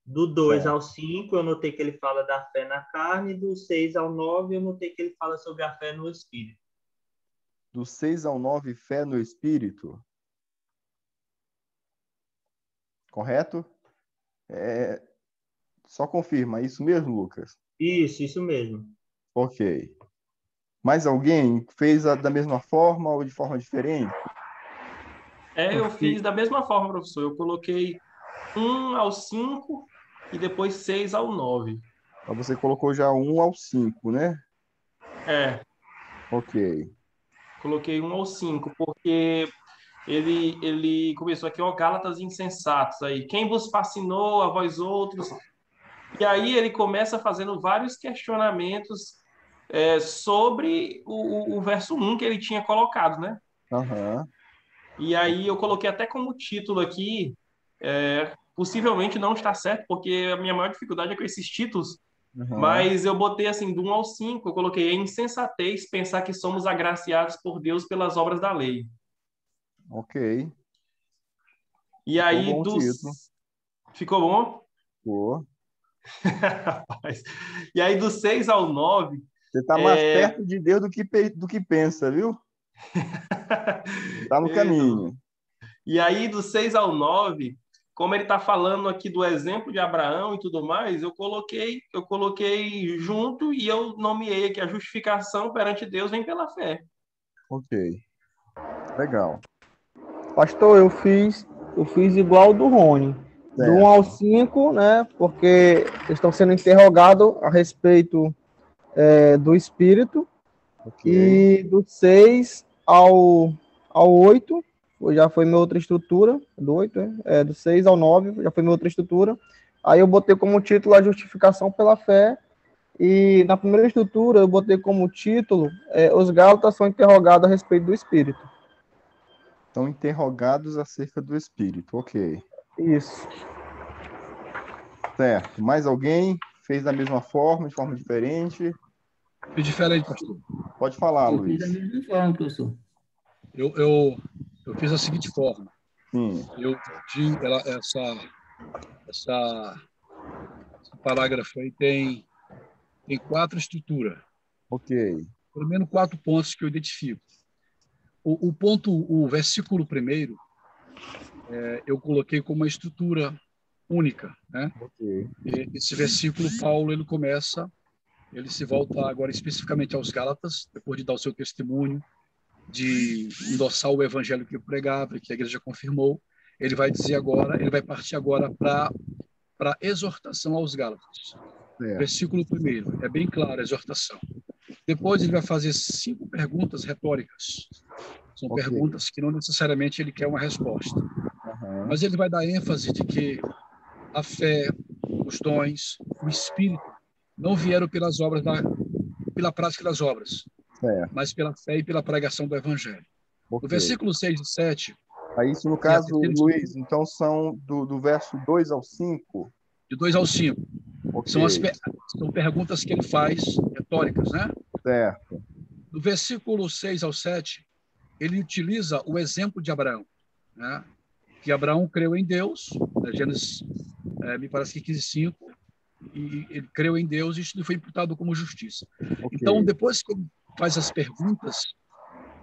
Do 2 Certo. ao 5, eu notei que ele fala da fé na carne, do 6 ao 9, eu notei que ele fala sobre a fé no Espírito. Do 6 ao 9, fé no Espírito. Correto? Só confirma, é isso mesmo, Lucas? Isso mesmo. Ok. Mais alguém fez da mesma forma ou de forma diferente? Eu fiz da mesma forma, professor. Eu coloquei 1 ao 5 e depois 6 ao 9. Então você colocou já 1 ao 5, né? Ok. Coloquei 1 ao 5, porque ele começou aqui, ó, Gálatas insensatos, aí, quem vos fascinou a vós outros? E aí ele começa fazendo vários questionamentos sobre o verso 1 que ele tinha colocado, né? Aham. E aí eu coloquei até como título aqui, possivelmente não está certo, porque a minha maior dificuldade é com esses títulos, Aham. mas eu botei assim, do 1 ao 5, eu coloquei: é insensatez pensar que somos agraciados por Deus pelas obras da lei. Ok. E Ficou aí bom o título. Ficou bom? Ficou. Rapaz. E aí do 6 ao 9... Você está mais perto de Deus do que pensa, viu? Está no caminho. E aí do 6 ao 9, como ele está falando aqui do exemplo de Abraão e tudo mais, eu coloquei junto e eu nomeei que a justificação perante Deus vem pela fé. Ok. Legal. Pastor, eu fiz igual do Rony. Do 1 ao 5, né? Porque eles estão sendo interrogados a respeito do Espírito. Ok. E do 6 ao 8, já foi minha outra estrutura. Do 8, do 6 ao 9, já foi minha outra estrutura. Aí eu botei como título a justificação pela fé. E na primeira estrutura eu botei como título os Gálatas são interrogados a respeito do Espírito. Estão interrogados acerca do Espírito. Ok. Isso. Certo. Mais alguém fez da mesma forma, de forma diferente? Foi diferente, pastor. Pode falar, Eu Luiz. fiz da mesma forma, professor. Eu fiz da seguinte forma. Sim. Eu dividi esse parágrafo aí tem 4 estruturas. Ok. Pelo menos 4 pontos que eu identifico. O versículo primeiro, eu coloquei como uma estrutura única, né? Ok. Esse versículo, Paulo, ele se volta agora especificamente aos Gálatas, depois de dar o seu testemunho, de endossar o evangelho que ele pregava, que a igreja confirmou. Ele vai partir agora para exortação aos Gálatas. Versículo 1, é bem claro a exortação. Depois ele vai fazer 5 perguntas retóricas. São perguntas que não necessariamente ele quer uma resposta. Mas ele vai dar ênfase de que a fé, os dons, o Espírito não vieram pela prática das obras, mas pela fé e pela pregação do Evangelho. No versículo 6 e 7... Aí isso, no caso, Luiz, então são do verso 2 ao 5? De 2 ao 5. Okay. São perguntas que ele faz retóricas, né? Certo. Do versículo 6 ao 7, ele utiliza o exemplo de Abraão, né? Que Abraão creu em Deus, né? Gênesis, me parece que 15:5, e ele creu em Deus e isso lhe foi imputado como justiça. Então, depois que ele faz as perguntas,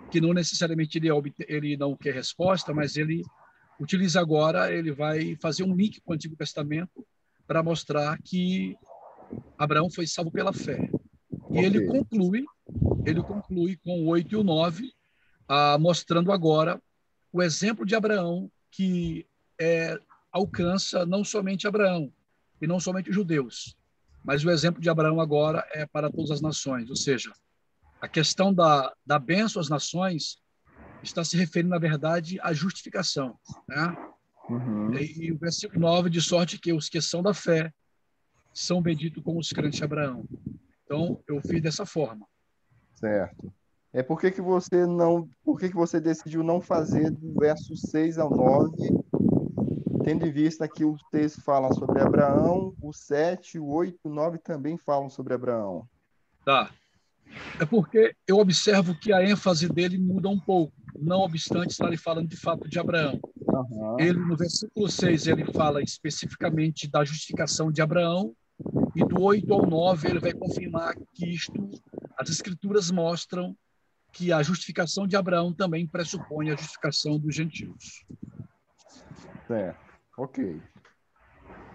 que não necessariamente ele não quer resposta, mas ele utiliza agora, ele vai fazer um link com o Antigo Testamento para mostrar que Abraão foi salvo pela fé. E ele conclui com o 8 e o 9, mostrando agora o exemplo de Abraão, que alcança não somente Abraão, e não somente os judeus, mas o exemplo de Abraão agora é para todas as nações, ou seja, a questão da bênção às nações está se referindo, na verdade, à justificação, né? Uhum. E o versículo 9, de sorte que os que são da fé são benditos como os crentes de Abraão. Então, eu fiz dessa forma. Certo. Por que que você decidiu não fazer do verso 6 ao 9, tendo em vista que o texto fala sobre Abraão, o 7, o 8 e o 9 também falam sobre Abraão? Tá. É porque eu observo que a ênfase dele muda um pouco, não obstante estar falando de fato de Abraão. Uhum. Ele, no versículo 6, ele fala especificamente da justificação de Abraão, e do 8 ao 9 ele vai confirmar que as escrituras mostram que a justificação de Abraão também pressupõe a justificação dos gentios. Certo. Ok.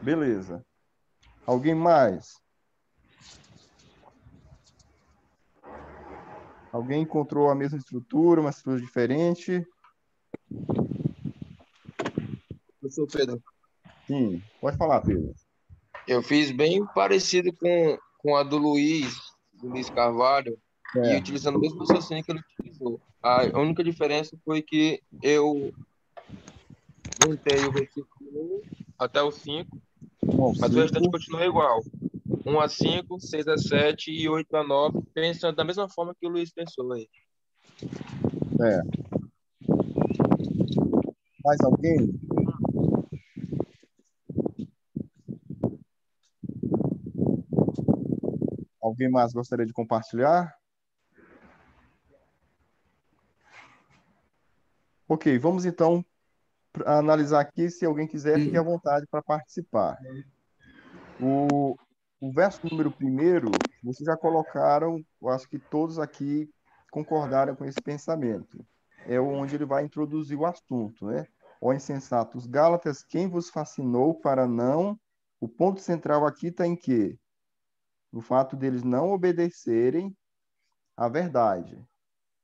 Beleza. Alguém mais? Alguém encontrou a mesma estrutura, uma estrutura diferente? Professor Pedro, Sim. Pode falar, Pedro. eu fiz bem parecido com a do Luiz Carvalho, e Certo. utilizando o mesmo raciocínio que ele utilizou. A única diferença foi que eu juntei o versículo 1 até o 5, Bom, mas o restante 5. continua igual. 1 a 5, 6 a 7 e 8 a 9, pensando da mesma forma que o Luiz pensou aí. Certo. Mais alguém? Alguém mais gostaria de compartilhar? Ok, vamos então analisar aqui. Se alguém quiser, fique à vontade para participar. O verso número 1, vocês já colocaram, eu acho que todos aqui concordaram com esse pensamento. É onde ele vai introduzir o assunto, né? Ó insensatos Gálatas, quem vos fascinou para não... O ponto central aqui está em quê? No fato deles não obedecerem à verdade.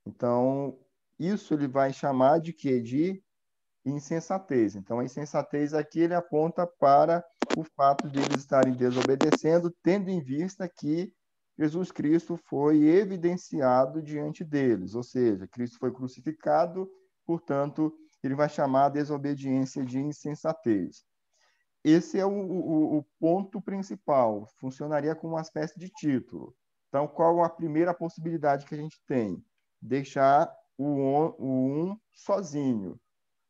Então, isso ele vai chamar de quê? De insensatez. Então, a insensatez aqui ele aponta para o fato de eles estarem desobedecendo, tendo em vista que Jesus Cristo foi evidenciado diante deles, ou seja, Cristo foi crucificado, portanto, ele vai chamar a desobediência de insensatez. Esse é o ponto principal, funcionaria como uma espécie de título. Então, qual a primeira possibilidade que a gente tem? Deixar o um sozinho,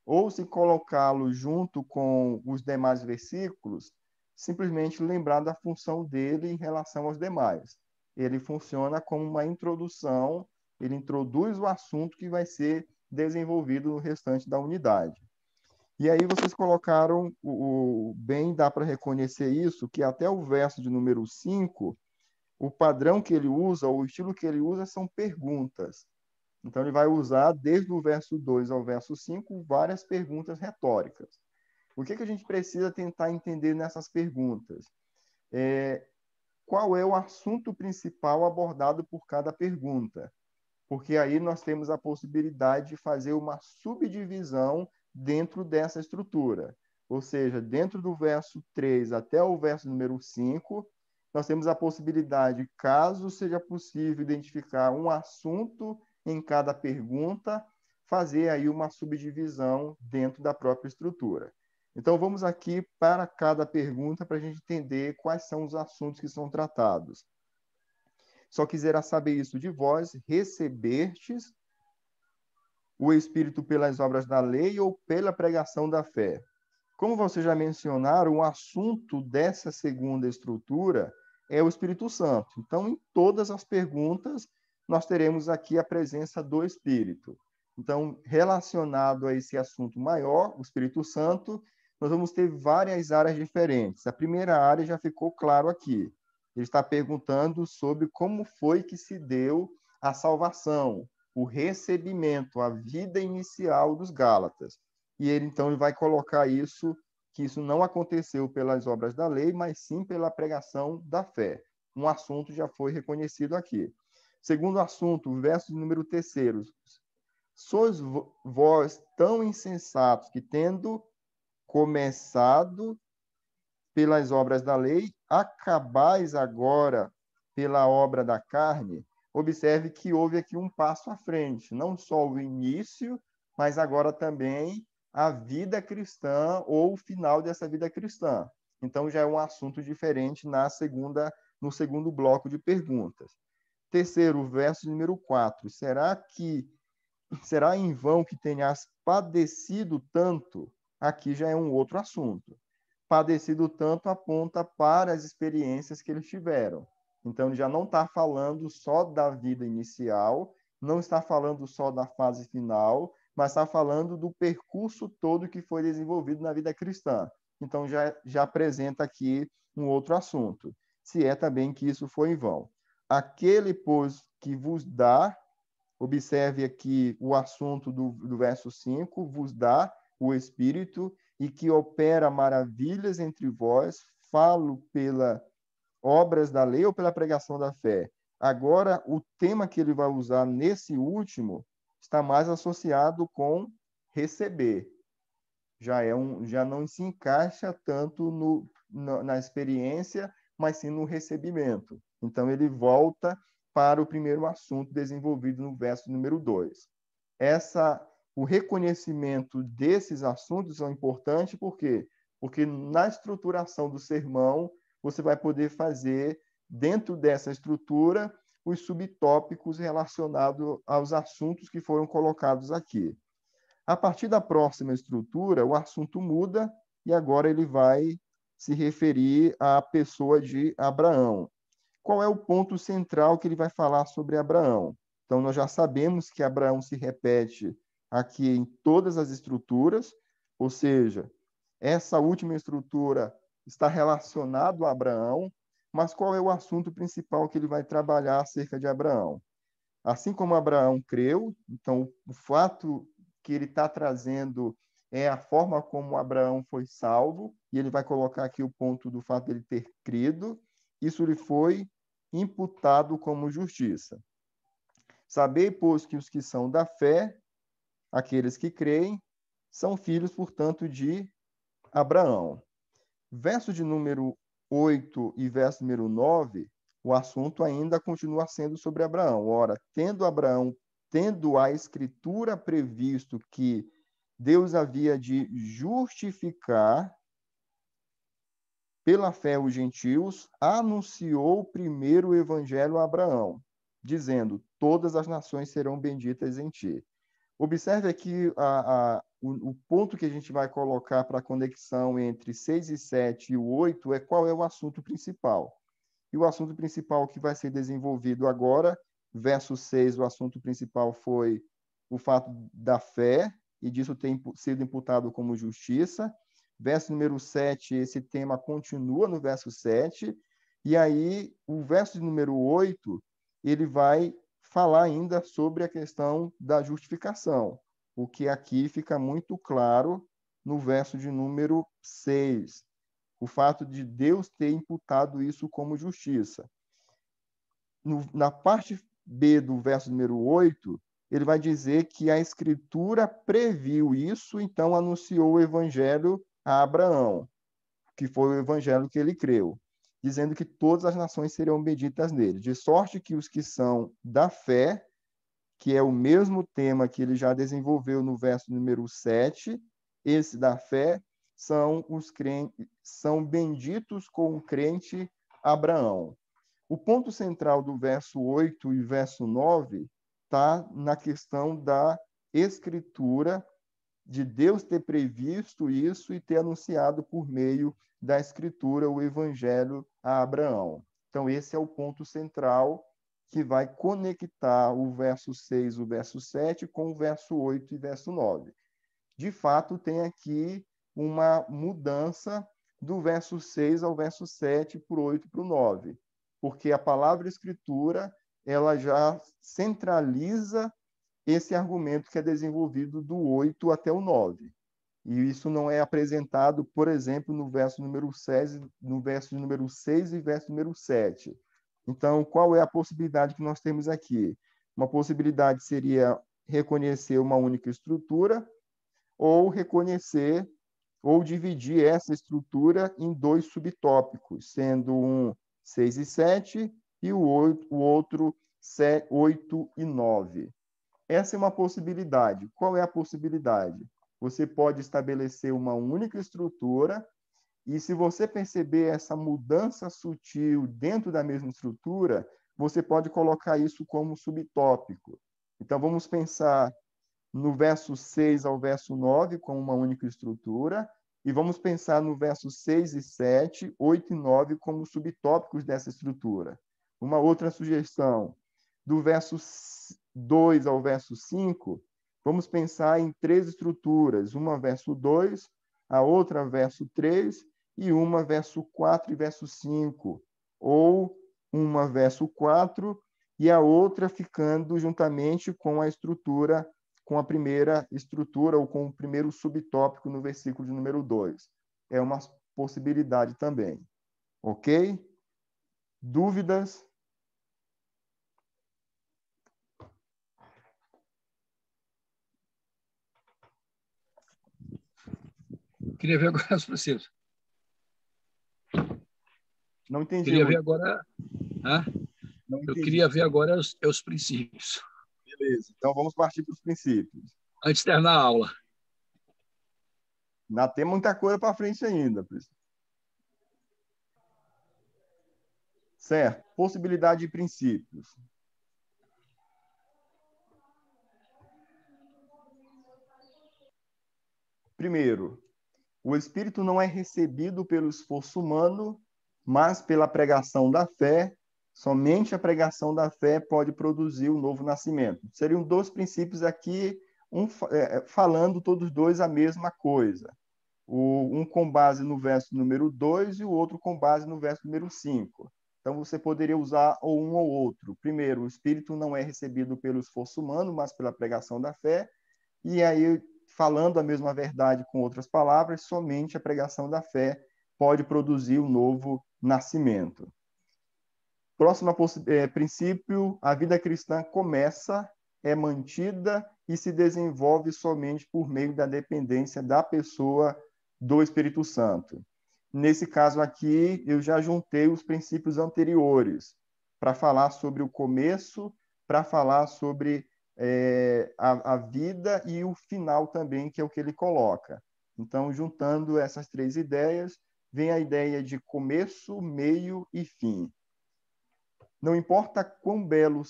ou se colocá-lo junto com os demais versículos, simplesmente lembrar da função dele em relação aos demais. Ele funciona como uma introdução, ele introduz o assunto que vai ser desenvolvido no restante da unidade. E aí vocês colocaram, bem dá para reconhecer isso, que até o verso de número 5, o padrão que ele usa, ou o estilo que ele usa, são perguntas. Então, ele vai usar, desde o verso 2 ao verso 5, várias perguntas retóricas. O que a gente precisa tentar entender nessas perguntas? Qual é o assunto principal abordado por cada pergunta? Porque aí nós temos a possibilidade de fazer uma subdivisão dentro dessa estrutura. Ou seja, dentro do verso 3 até o verso número 5, nós temos a possibilidade, caso seja possível identificar um assunto em cada pergunta, fazer aí uma subdivisão dentro da própria estrutura. Então, vamos aqui para cada pergunta para a gente entender quais são os assuntos que são tratados. Só quisera saber isso de vós, recebestes o Espírito pelas obras da lei ou pela pregação da fé? Como vocês já mencionaram, o assunto dessa segunda estrutura é o Espírito Santo. Então, em todas as perguntas, nós teremos aqui a presença do Espírito. Então, relacionado a esse assunto maior, o Espírito Santo, nós vamos ter várias áreas diferentes. A primeira área já ficou claro aqui. Ele está perguntando sobre como foi que se deu a salvação, o recebimento, a vida inicial dos Gálatas. E ele, então, ele vai colocar isso, que isso não aconteceu pelas obras da lei, mas sim pela pregação da fé. Um assunto já foi reconhecido aqui. Segundo assunto, verso número 3. Sois vós tão insensatos que, tendo começado pelas obras da lei, acabais agora pela obra da carne. Observe que houve aqui um passo à frente, não só o início, mas agora também a vida cristã ou o final dessa vida cristã. Então, já é um assunto diferente no segundo bloco de perguntas. Terceiro, verso número 4. Será em vão que tenhas padecido tanto? Aqui já é um outro assunto. Padecido tanto aponta para as experiências que eles tiveram. Então, já não está falando só da vida inicial, não está falando só da fase final, mas está falando do percurso todo que foi desenvolvido na vida cristã. Então, já apresenta aqui um outro assunto, se é também que isso foi em vão. Aquele, pois, que vos dá, observe aqui o assunto do verso 5, vos dá o Espírito e que opera maravilhas entre vós, falo pela obras da lei ou pela pregação da fé. Agora, o tema que ele vai usar nesse último está mais associado com receber. Já não se encaixa tanto na experiência, mas sim no recebimento. Então, ele volta para o primeiro assunto desenvolvido no verso número 2. O reconhecimento desses assuntos é importante, por quê? Porque na estruturação do sermão, você vai poder fazer, dentro dessa estrutura, os subtópicos relacionados aos assuntos que foram colocados aqui. A partir da próxima estrutura, o assunto muda e agora ele vai se referir à pessoa de Abraão. Qual é o ponto central que ele vai falar sobre Abraão? Então, nós já sabemos que Abraão se repete aqui em todas as estruturas, ou seja, essa última estrutura está relacionado a Abraão, mas qual é o assunto principal que ele vai trabalhar acerca de Abraão? Assim como Abraão creu, então o fato que ele está trazendo é a forma como Abraão foi salvo, e ele vai colocar aqui o ponto do fato de ele ter crido, isso lhe foi imputado como justiça. Sabei, pois, que os que são da fé, aqueles que creem, são filhos, portanto, de Abraão. Verso de número 8 e verso número 9, o assunto ainda continua sendo sobre Abraão. Ora, tendo a Escritura previsto que Deus havia de justificar pela fé os gentios, anunciou primeiro o evangelho a Abraão, dizendo: todas as nações serão benditas em ti. Observe aqui o ponto que a gente vai colocar para a conexão entre 6 e 7 e o 8 é qual é o assunto principal. E o assunto principal que vai ser desenvolvido agora, verso 6, o assunto principal foi o fato da fé, e disso ter sido imputado como justiça. Verso número 7, esse tema continua no verso 7, e aí o verso número 8, ele vai falar ainda sobre a questão da justificação, o que aqui fica muito claro no verso de número 6, o fato de Deus ter imputado isso como justiça. Na parte B do verso número 8, ele vai dizer que a Escritura previu isso, então anunciou o evangelho a Abraão, que foi o evangelho que ele creu, dizendo que todas as nações serão benditas nele, de sorte que os que são da fé, que é o mesmo tema que ele já desenvolveu no verso número 7, esse da fé, são benditos com o crente Abraão. O ponto central do verso 8 e verso 9 está na questão da Escritura, de Deus ter previsto isso e ter anunciado por meio da Escritura o Evangelho a Abraão. Então, esse é o ponto central que vai conectar o verso 6 e o verso 7 com o verso 8 e verso 9. De fato, tem aqui uma mudança do verso 6 ao verso 7, para o 8 para o 9, porque a palavra Escritura ela já centraliza esse argumento que é desenvolvido do 8 até o 9. E isso não é apresentado, por exemplo, no verso número 6, no verso número 6 e verso número 7. Então, qual é a possibilidade que nós temos aqui? Uma possibilidade seria reconhecer uma única estrutura ou reconhecer ou dividir essa estrutura em 2 subtópicos, sendo um 6 e 7 e o outro 8 e 9. Essa é uma possibilidade. Qual é a possibilidade? Você pode estabelecer uma única estrutura e, se você perceber essa mudança sutil dentro da mesma estrutura, você pode colocar isso como subtópico. Então, vamos pensar no verso 6 ao verso 9 como uma única estrutura, e vamos pensar no verso 6 e 7, 8 e 9 como subtópicos dessa estrutura. Uma outra sugestão, do verso 2 ao verso 5, vamos pensar em 3 estruturas, uma verso 2, a outra verso 3 e uma verso 4 e verso 5, ou uma verso 4 e a outra ficando juntamente com a estrutura, com a primeira estrutura ou com o primeiro subtópico no versículo de número 2. É uma possibilidade também. Ok? Dúvidas? Queria ver agora os princípios. Não entendi. Queria ver agora. Não entendi. Eu queria ver agora os princípios. Beleza. Então vamos partir para os princípios. Antes de terminar a aula. Ainda tem muita coisa para frente ainda. Certo. Possibilidade de princípios. Primeiro, o Espírito não é recebido pelo esforço humano, mas pela pregação da fé. Somente a pregação da fé pode produzir o novo nascimento. Seriam 2 princípios aqui, falando todos dois a mesma coisa. Um com base no verso número 2 e o outro com base no verso número 5. Então, você poderia usar ou um ou outro. Primeiro, o Espírito não é recebido pelo esforço humano, mas pela pregação da fé. E aí, falando a mesma verdade com outras palavras, somente a pregação da fé pode produzir o novo nascimento. Próximo princípio, a vida cristã começa, é mantida e se desenvolve somente por meio da dependência da pessoa do Espírito Santo. Nesse caso aqui, eu já juntei os princípios anteriores para falar sobre o começo, para falar sobre a vida e o final também, que é o que ele coloca. Então, juntando essas 3 ideias, vem a ideia de começo, meio e fim. Não importa quão belo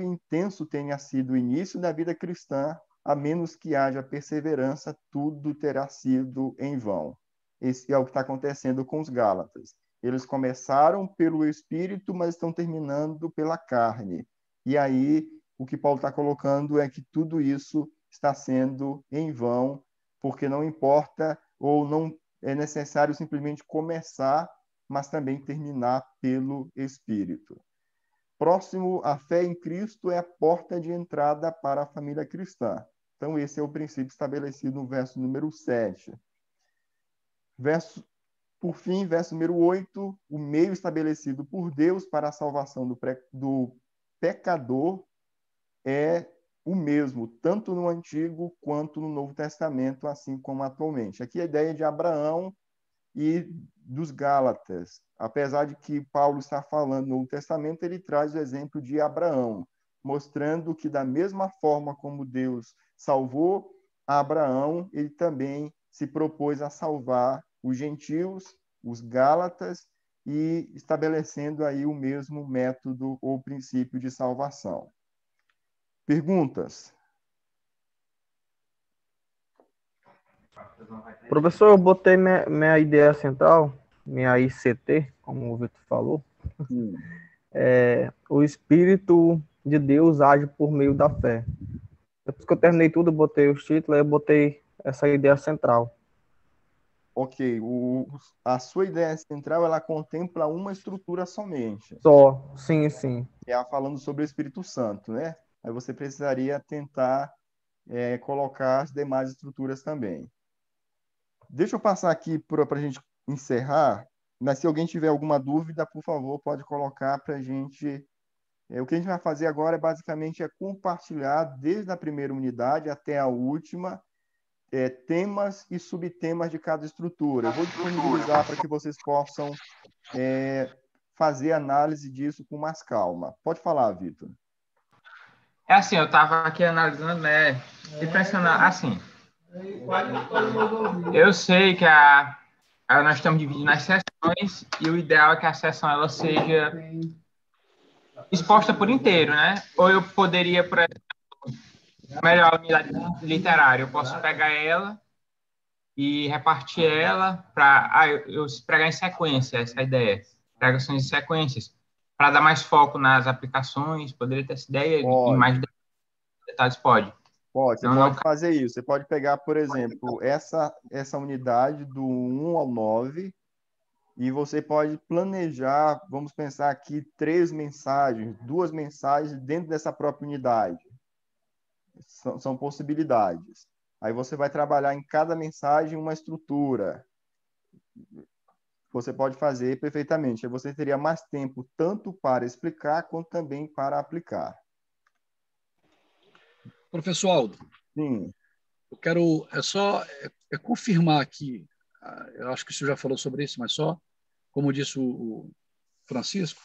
e intenso tenha sido o início da vida cristã, a menos que haja perseverança, tudo terá sido em vão. Esse é o que está acontecendo com os Gálatas. Eles começaram pelo Espírito, mas estão terminando pela carne. E aí, o que Paulo está colocando é que tudo isso está sendo em vão, porque não importa ou não é necessário simplesmente começar, mas também terminar pelo Espírito. Próximo, a fé em Cristo é a porta de entrada para a família cristã. Então, esse é o princípio estabelecido no verso número 7. Por fim, verso número 8, o meio estabelecido por Deus para a salvação do pecador é o mesmo, tanto no Antigo quanto no Novo Testamento, assim como atualmente. Aqui a ideia de Abraão e dos Gálatas. Apesar de que Paulo está falando no Novo Testamento, ele traz o exemplo de Abraão, mostrando que da mesma forma como Deus salvou Abraão, ele também se propôs a salvar os gentios, os Gálatas, e estabelecendo aí o mesmo método ou princípio de salvação. Perguntas? Professor, eu botei minha ideia central, minha ICT, como o Vitor falou. O Espírito de Deus age por meio da fé. Depois que eu terminei tudo, eu botei os títulos, aí eu botei essa ideia central. Ok. A sua ideia central, ela contempla uma estrutura somente. Só, sim. É falando sobre o Espírito Santo, né? Aí você precisaria tentar colocar as demais estruturas também. Deixa eu passar aqui para a gente encerrar, mas se alguém tiver alguma dúvida, por favor, pode colocar para a gente. O que a gente vai fazer agora basicamente é compartilhar desde a primeira unidade até a última temas e subtemas de cada estrutura. Eu vou disponibilizar para que vocês possam fazer análise disso com mais calma. Pode falar, Vitor. É assim, eu estava aqui analisando, né, e pensando assim, eu sei que nós estamos dividindo as sessões e o ideal é que a sessão ela seja exposta por inteiro, né? Ou eu poderia, por exemplo, melhor unidade literária, eu posso pegar ela e repartir ela para eu pregar em sequência, essa é a ideia, pregações em sequências, para dar mais foco nas aplicações, poderia ter essa ideia e mais detalhes, pode. Pode, você pode fazer isso. Você pode pegar, por exemplo, essa unidade do 1 ao 9 e você pode planejar, vamos pensar aqui, 3 mensagens, 2 mensagens dentro dessa própria unidade. São possibilidades. Aí você vai trabalhar em cada mensagem uma estrutura. Você pode fazer perfeitamente. Aí você teria mais tempo tanto para explicar quanto também para aplicar. Professor Aldo, sim. Eu quero só confirmar aqui, eu acho que o senhor já falou sobre isso, mas só, como disse o Francisco,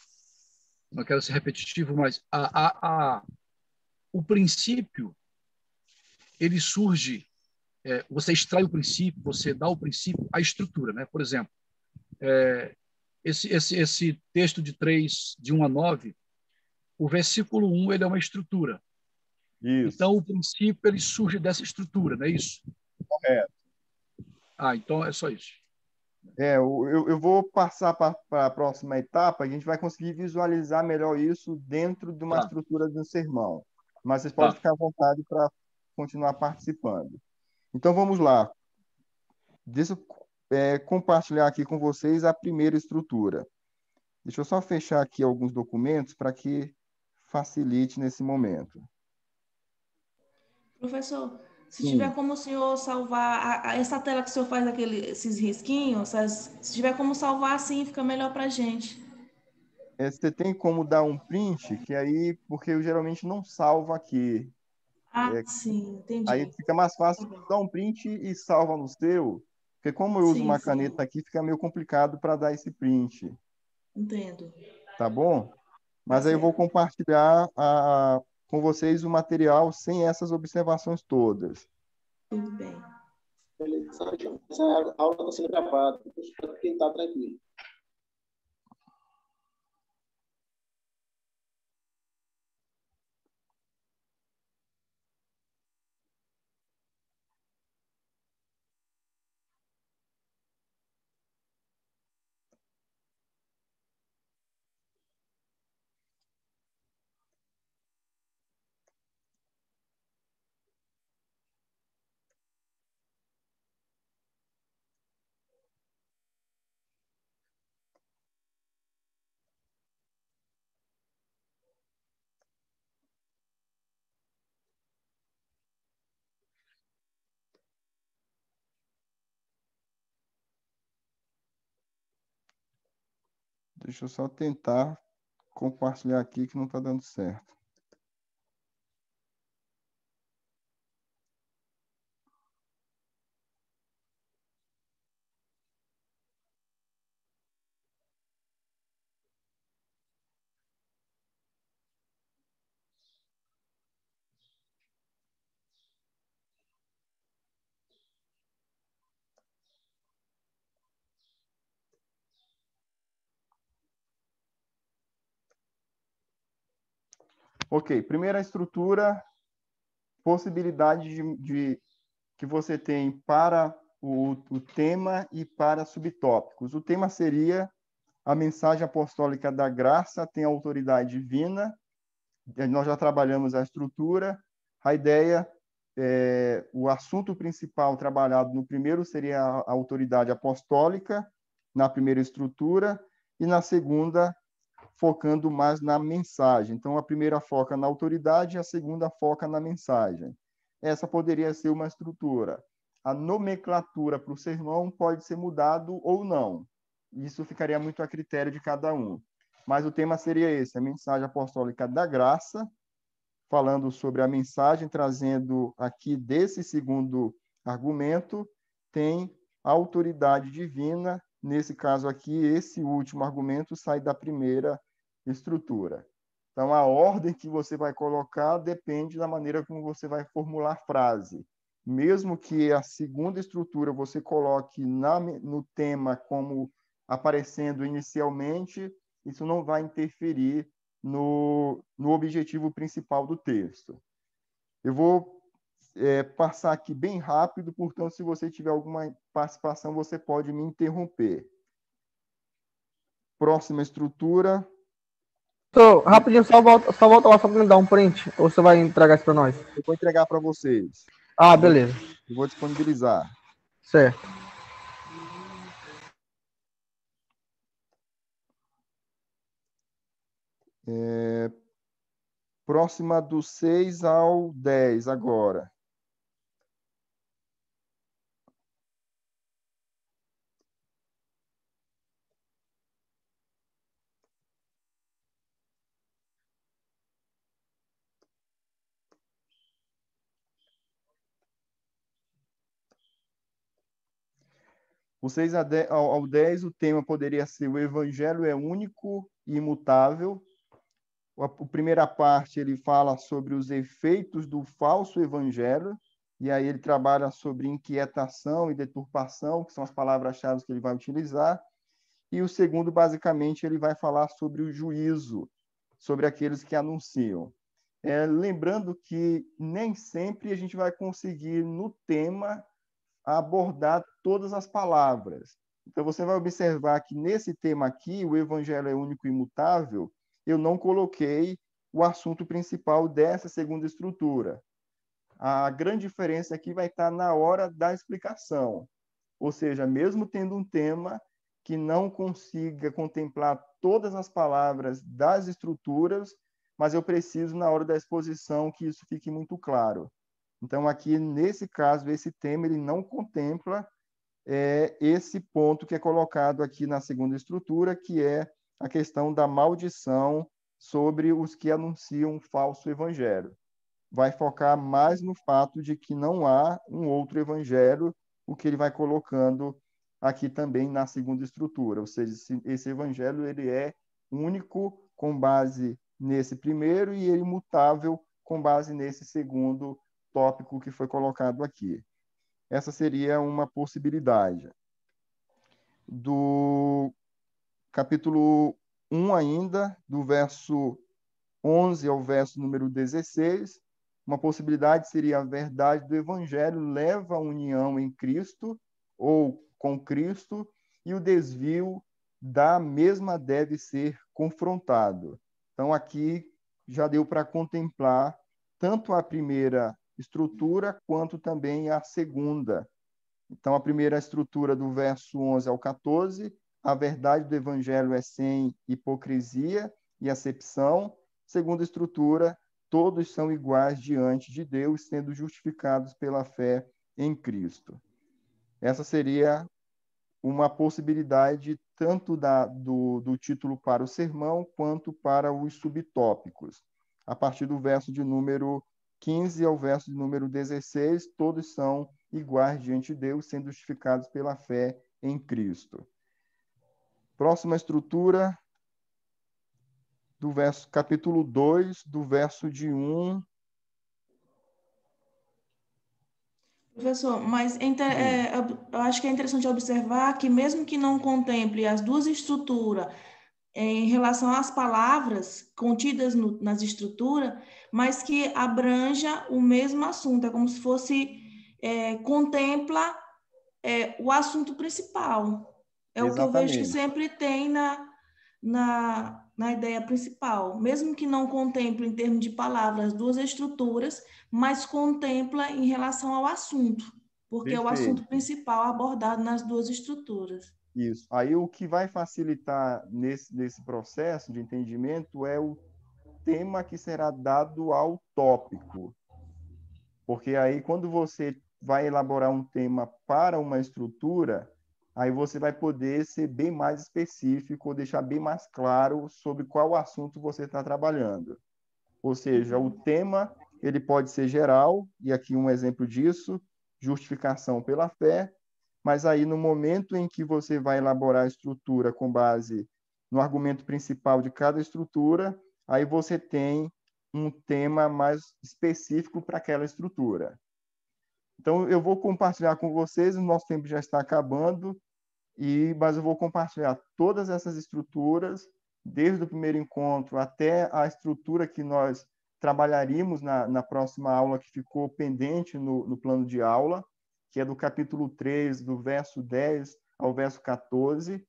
não quero ser repetitivo, mas o princípio, ele surge, você extrai o princípio, você dá o princípio à estrutura, né? Por exemplo, esse texto de 1 a 9, o versículo 1 ele é uma estrutura. Isso. Então, o princípio ele surge dessa estrutura, não é isso? Correto. Então é só isso. Eu vou passar para a próxima etapa, a gente vai conseguir visualizar melhor isso dentro de uma estrutura de um sermão. Mas vocês podem ficar à vontade para continuar participando. Então, vamos lá. Deixa eu compartilhar aqui com vocês a primeira estrutura. Deixa eu só fechar aqui alguns documentos para que facilite nesse momento. Professor, se tiver como o senhor salvar essa tela que o senhor faz esses risquinhos, se tiver como salvar assim, fica melhor para a gente. Você tem como dar um print, que aí, porque eu geralmente não salvo aqui. Sim, entendi. Aí fica mais fácil dar um print e salva no seu, porque como eu uso uma caneta aqui, fica meio complicado para dar esse print. Entendo. Tá bom? Mas aí eu vou compartilhar com vocês o material sem essas observações todas. Tudo bem. Essa aula está sendo gravada, para quem está tranquilo. Deixa eu só tentar compartilhar aqui que não está dando certo. Ok, primeira estrutura, possibilidade que você tem para o tema e para subtópicos. O tema seria a mensagem apostólica da graça tem autoridade divina. Nós já trabalhamos a estrutura. A ideia, o assunto principal trabalhado no primeiro seria a autoridade apostólica, na primeira estrutura, e na segunda, focando mais na mensagem. Então, a primeira foca na autoridade e a segunda foca na mensagem. Essa poderia ser uma estrutura. A nomenclatura para o sermão pode ser mudado ou não. Isso ficaria muito a critério de cada um. Mas o tema seria esse, a mensagem apostólica da graça, falando sobre a mensagem, trazendo aqui desse segundo argumento tem autoridade divina. Nesse caso aqui, esse último argumento sai da primeira estrutura. Então, a ordem que você vai colocar depende da maneira como você vai formular a frase. Mesmo que a segunda estrutura você coloque no tema como aparecendo inicialmente, isso não vai interferir no objetivo principal do texto. Eu vou passar aqui bem rápido, portanto, se você tiver alguma participação, você pode me interromper. Próxima estrutura. Rapidinho, só volta lá só para me dar um print, ou você vai entregar isso para nós? Eu vou entregar para vocês. Ah, beleza. Eu vou disponibilizar. Certo. Próxima do 6 ao 10 agora. O 6 ao 10, o tema poderia ser: o evangelho é único e imutável. A primeira parte ele fala sobre os efeitos do falso evangelho, e aí ele trabalha sobre inquietação e deturpação, que são as palavras-chave que ele vai utilizar. E o segundo, basicamente, ele vai falar sobre o juízo, sobre aqueles que anunciam. Lembrando que nem sempre a gente vai conseguir, no tema, abordar todas as palavras. Então, você vai observar que nesse tema aqui, o evangelho é único e imutável, eu não coloquei o assunto principal dessa segunda estrutura. A grande diferença aqui vai estar na hora da explicação. Ou seja, mesmo tendo um tema que não consiga contemplar todas as palavras das estruturas, mas eu preciso, na hora da exposição, que isso fique muito claro. Então, aqui, nesse caso, esse tema ele não contempla esse ponto que é colocado aqui na segunda estrutura, que é a questão da maldição sobre os que anunciam um falso evangelho. Vai focar mais no fato de que não há um outro evangelho, o que ele vai colocando aqui também na segunda estrutura. Ou seja, esse evangelho ele é único com base nesse primeiro e ele imutável com base nesse segundo tópico que foi colocado aqui. Essa seria uma possibilidade. Do capítulo 1 ainda, do verso 11 ao verso número 16, uma possibilidade seria: a verdade do evangelho leva à união em Cristo ou com Cristo, e o desvio da mesma deve ser confrontado. Então, aqui já deu para contemplar tanto a primeira estrutura quanto também a segunda. Então, a primeira estrutura do verso 11 ao 14, a verdade do evangelho é sem hipocrisia e acepção. Segunda estrutura, todos são iguais diante de Deus, sendo justificados pela fé em Cristo. Essa seria uma possibilidade tanto do título para o sermão quanto para os subtópicos. A partir do verso de número 15 ao verso de número 16, todos são iguais diante de Deus, sendo justificados pela fé em Cristo. Próxima estrutura, do verso, capítulo 2, do verso de 1. Professor, mas eu acho que é interessante observar que, mesmo que não contemple as duas estruturas em relação às palavras contidas nas estruturas, mas que abranja o mesmo assunto, é como se fosse, contempla o assunto principal. É o que eu vejo que sempre tem na ideia principal, mesmo que não contemple em termos de palavras duas estruturas, mas contempla em relação ao assunto, porque é o assunto principal abordado nas duas estruturas. Isso. Aí o que vai facilitar nesse processo de entendimento é o tema que será dado ao tópico. Porque aí, quando você vai elaborar um tema para uma estrutura, aí você vai poder ser bem mais específico, ou deixar bem mais claro sobre qual assunto você está trabalhando. Ou seja, o tema ele pode ser geral, e aqui um exemplo disso, justificação pela fé, mas aí no momento em que você vai elaborar a estrutura com base no argumento principal de cada estrutura, aí você tem um tema mais específico para aquela estrutura. Então, eu vou compartilhar com vocês, o nosso tempo já está acabando, mas eu vou compartilhar todas essas estruturas, desde o primeiro encontro até a estrutura que nós trabalharíamos na próxima aula, que ficou pendente no plano de aula, que é do capítulo 3, do verso 10 ao verso 14.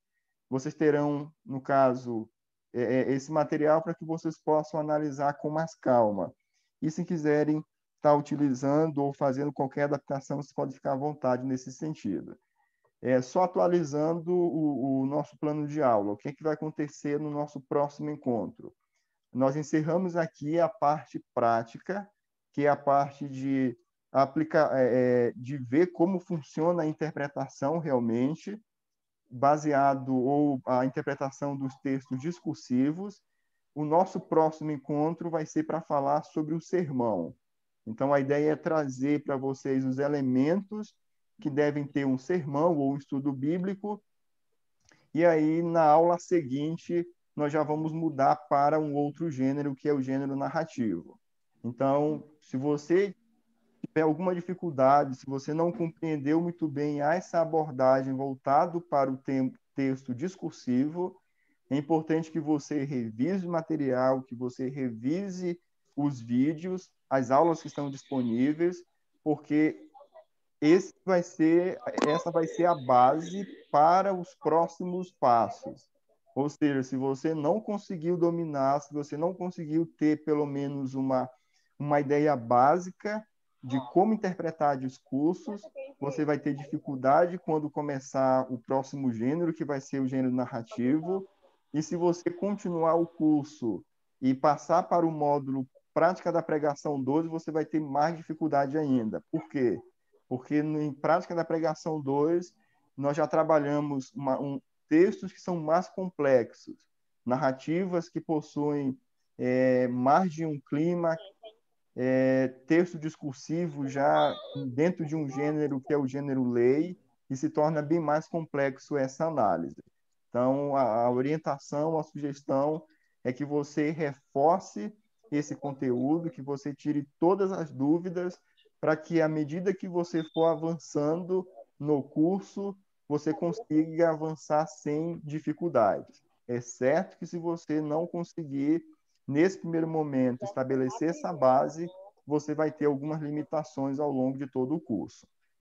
Vocês terão, no caso, esse material para que vocês possam analisar com mais calma. E se quiserem estar utilizando ou fazendo qualquer adaptação, vocês podem ficar à vontade nesse sentido. Só atualizando o nosso plano de aula, o que é que vai acontecer no nosso próximo encontro? Nós encerramos aqui a parte prática, que é a parte de aplicar, de ver como funciona a interpretação realmente, baseado ou a interpretação dos textos discursivos. O nosso próximo encontro vai ser para falar sobre o sermão. Então, a ideia é trazer para vocês os elementos que devem ter um sermão ou um estudo bíblico, e aí, na aula seguinte, nós já vamos mudar para um outro gênero, que é o gênero narrativo. Então, se você tiver alguma dificuldade, se você não compreendeu muito bem essa abordagem voltado para o texto discursivo, é importante que você revise o material, que você revise os vídeos, as aulas que estão disponíveis, porque essa vai ser a base para os próximos passos. Ou seja, se você não conseguiu dominar, se você não conseguiu ter pelo menos uma ideia básica de como interpretar discursos, você vai ter dificuldade quando começar o próximo gênero, que vai ser o gênero narrativo. E se você continuar o curso e passar para o módulo Prática da Pregação 2, você vai ter mais dificuldade ainda. Por quê? Porque em Prática da Pregação 2, nós já trabalhamos textos que são mais complexos, narrativas que possuem mais de um clima, texto discursivo já dentro de um gênero que é o gênero lei, e se torna bem mais complexo essa análise. Então, a orientação, a sugestão é que você reforce esse conteúdo, que você tire todas as dúvidas, para que, à medida que você for avançando no curso, você consiga avançar sem dificuldades. É certo que, se você não conseguir, nesse primeiro momento, estabelecer essa base, você vai ter algumas limitações ao longo de todo o curso.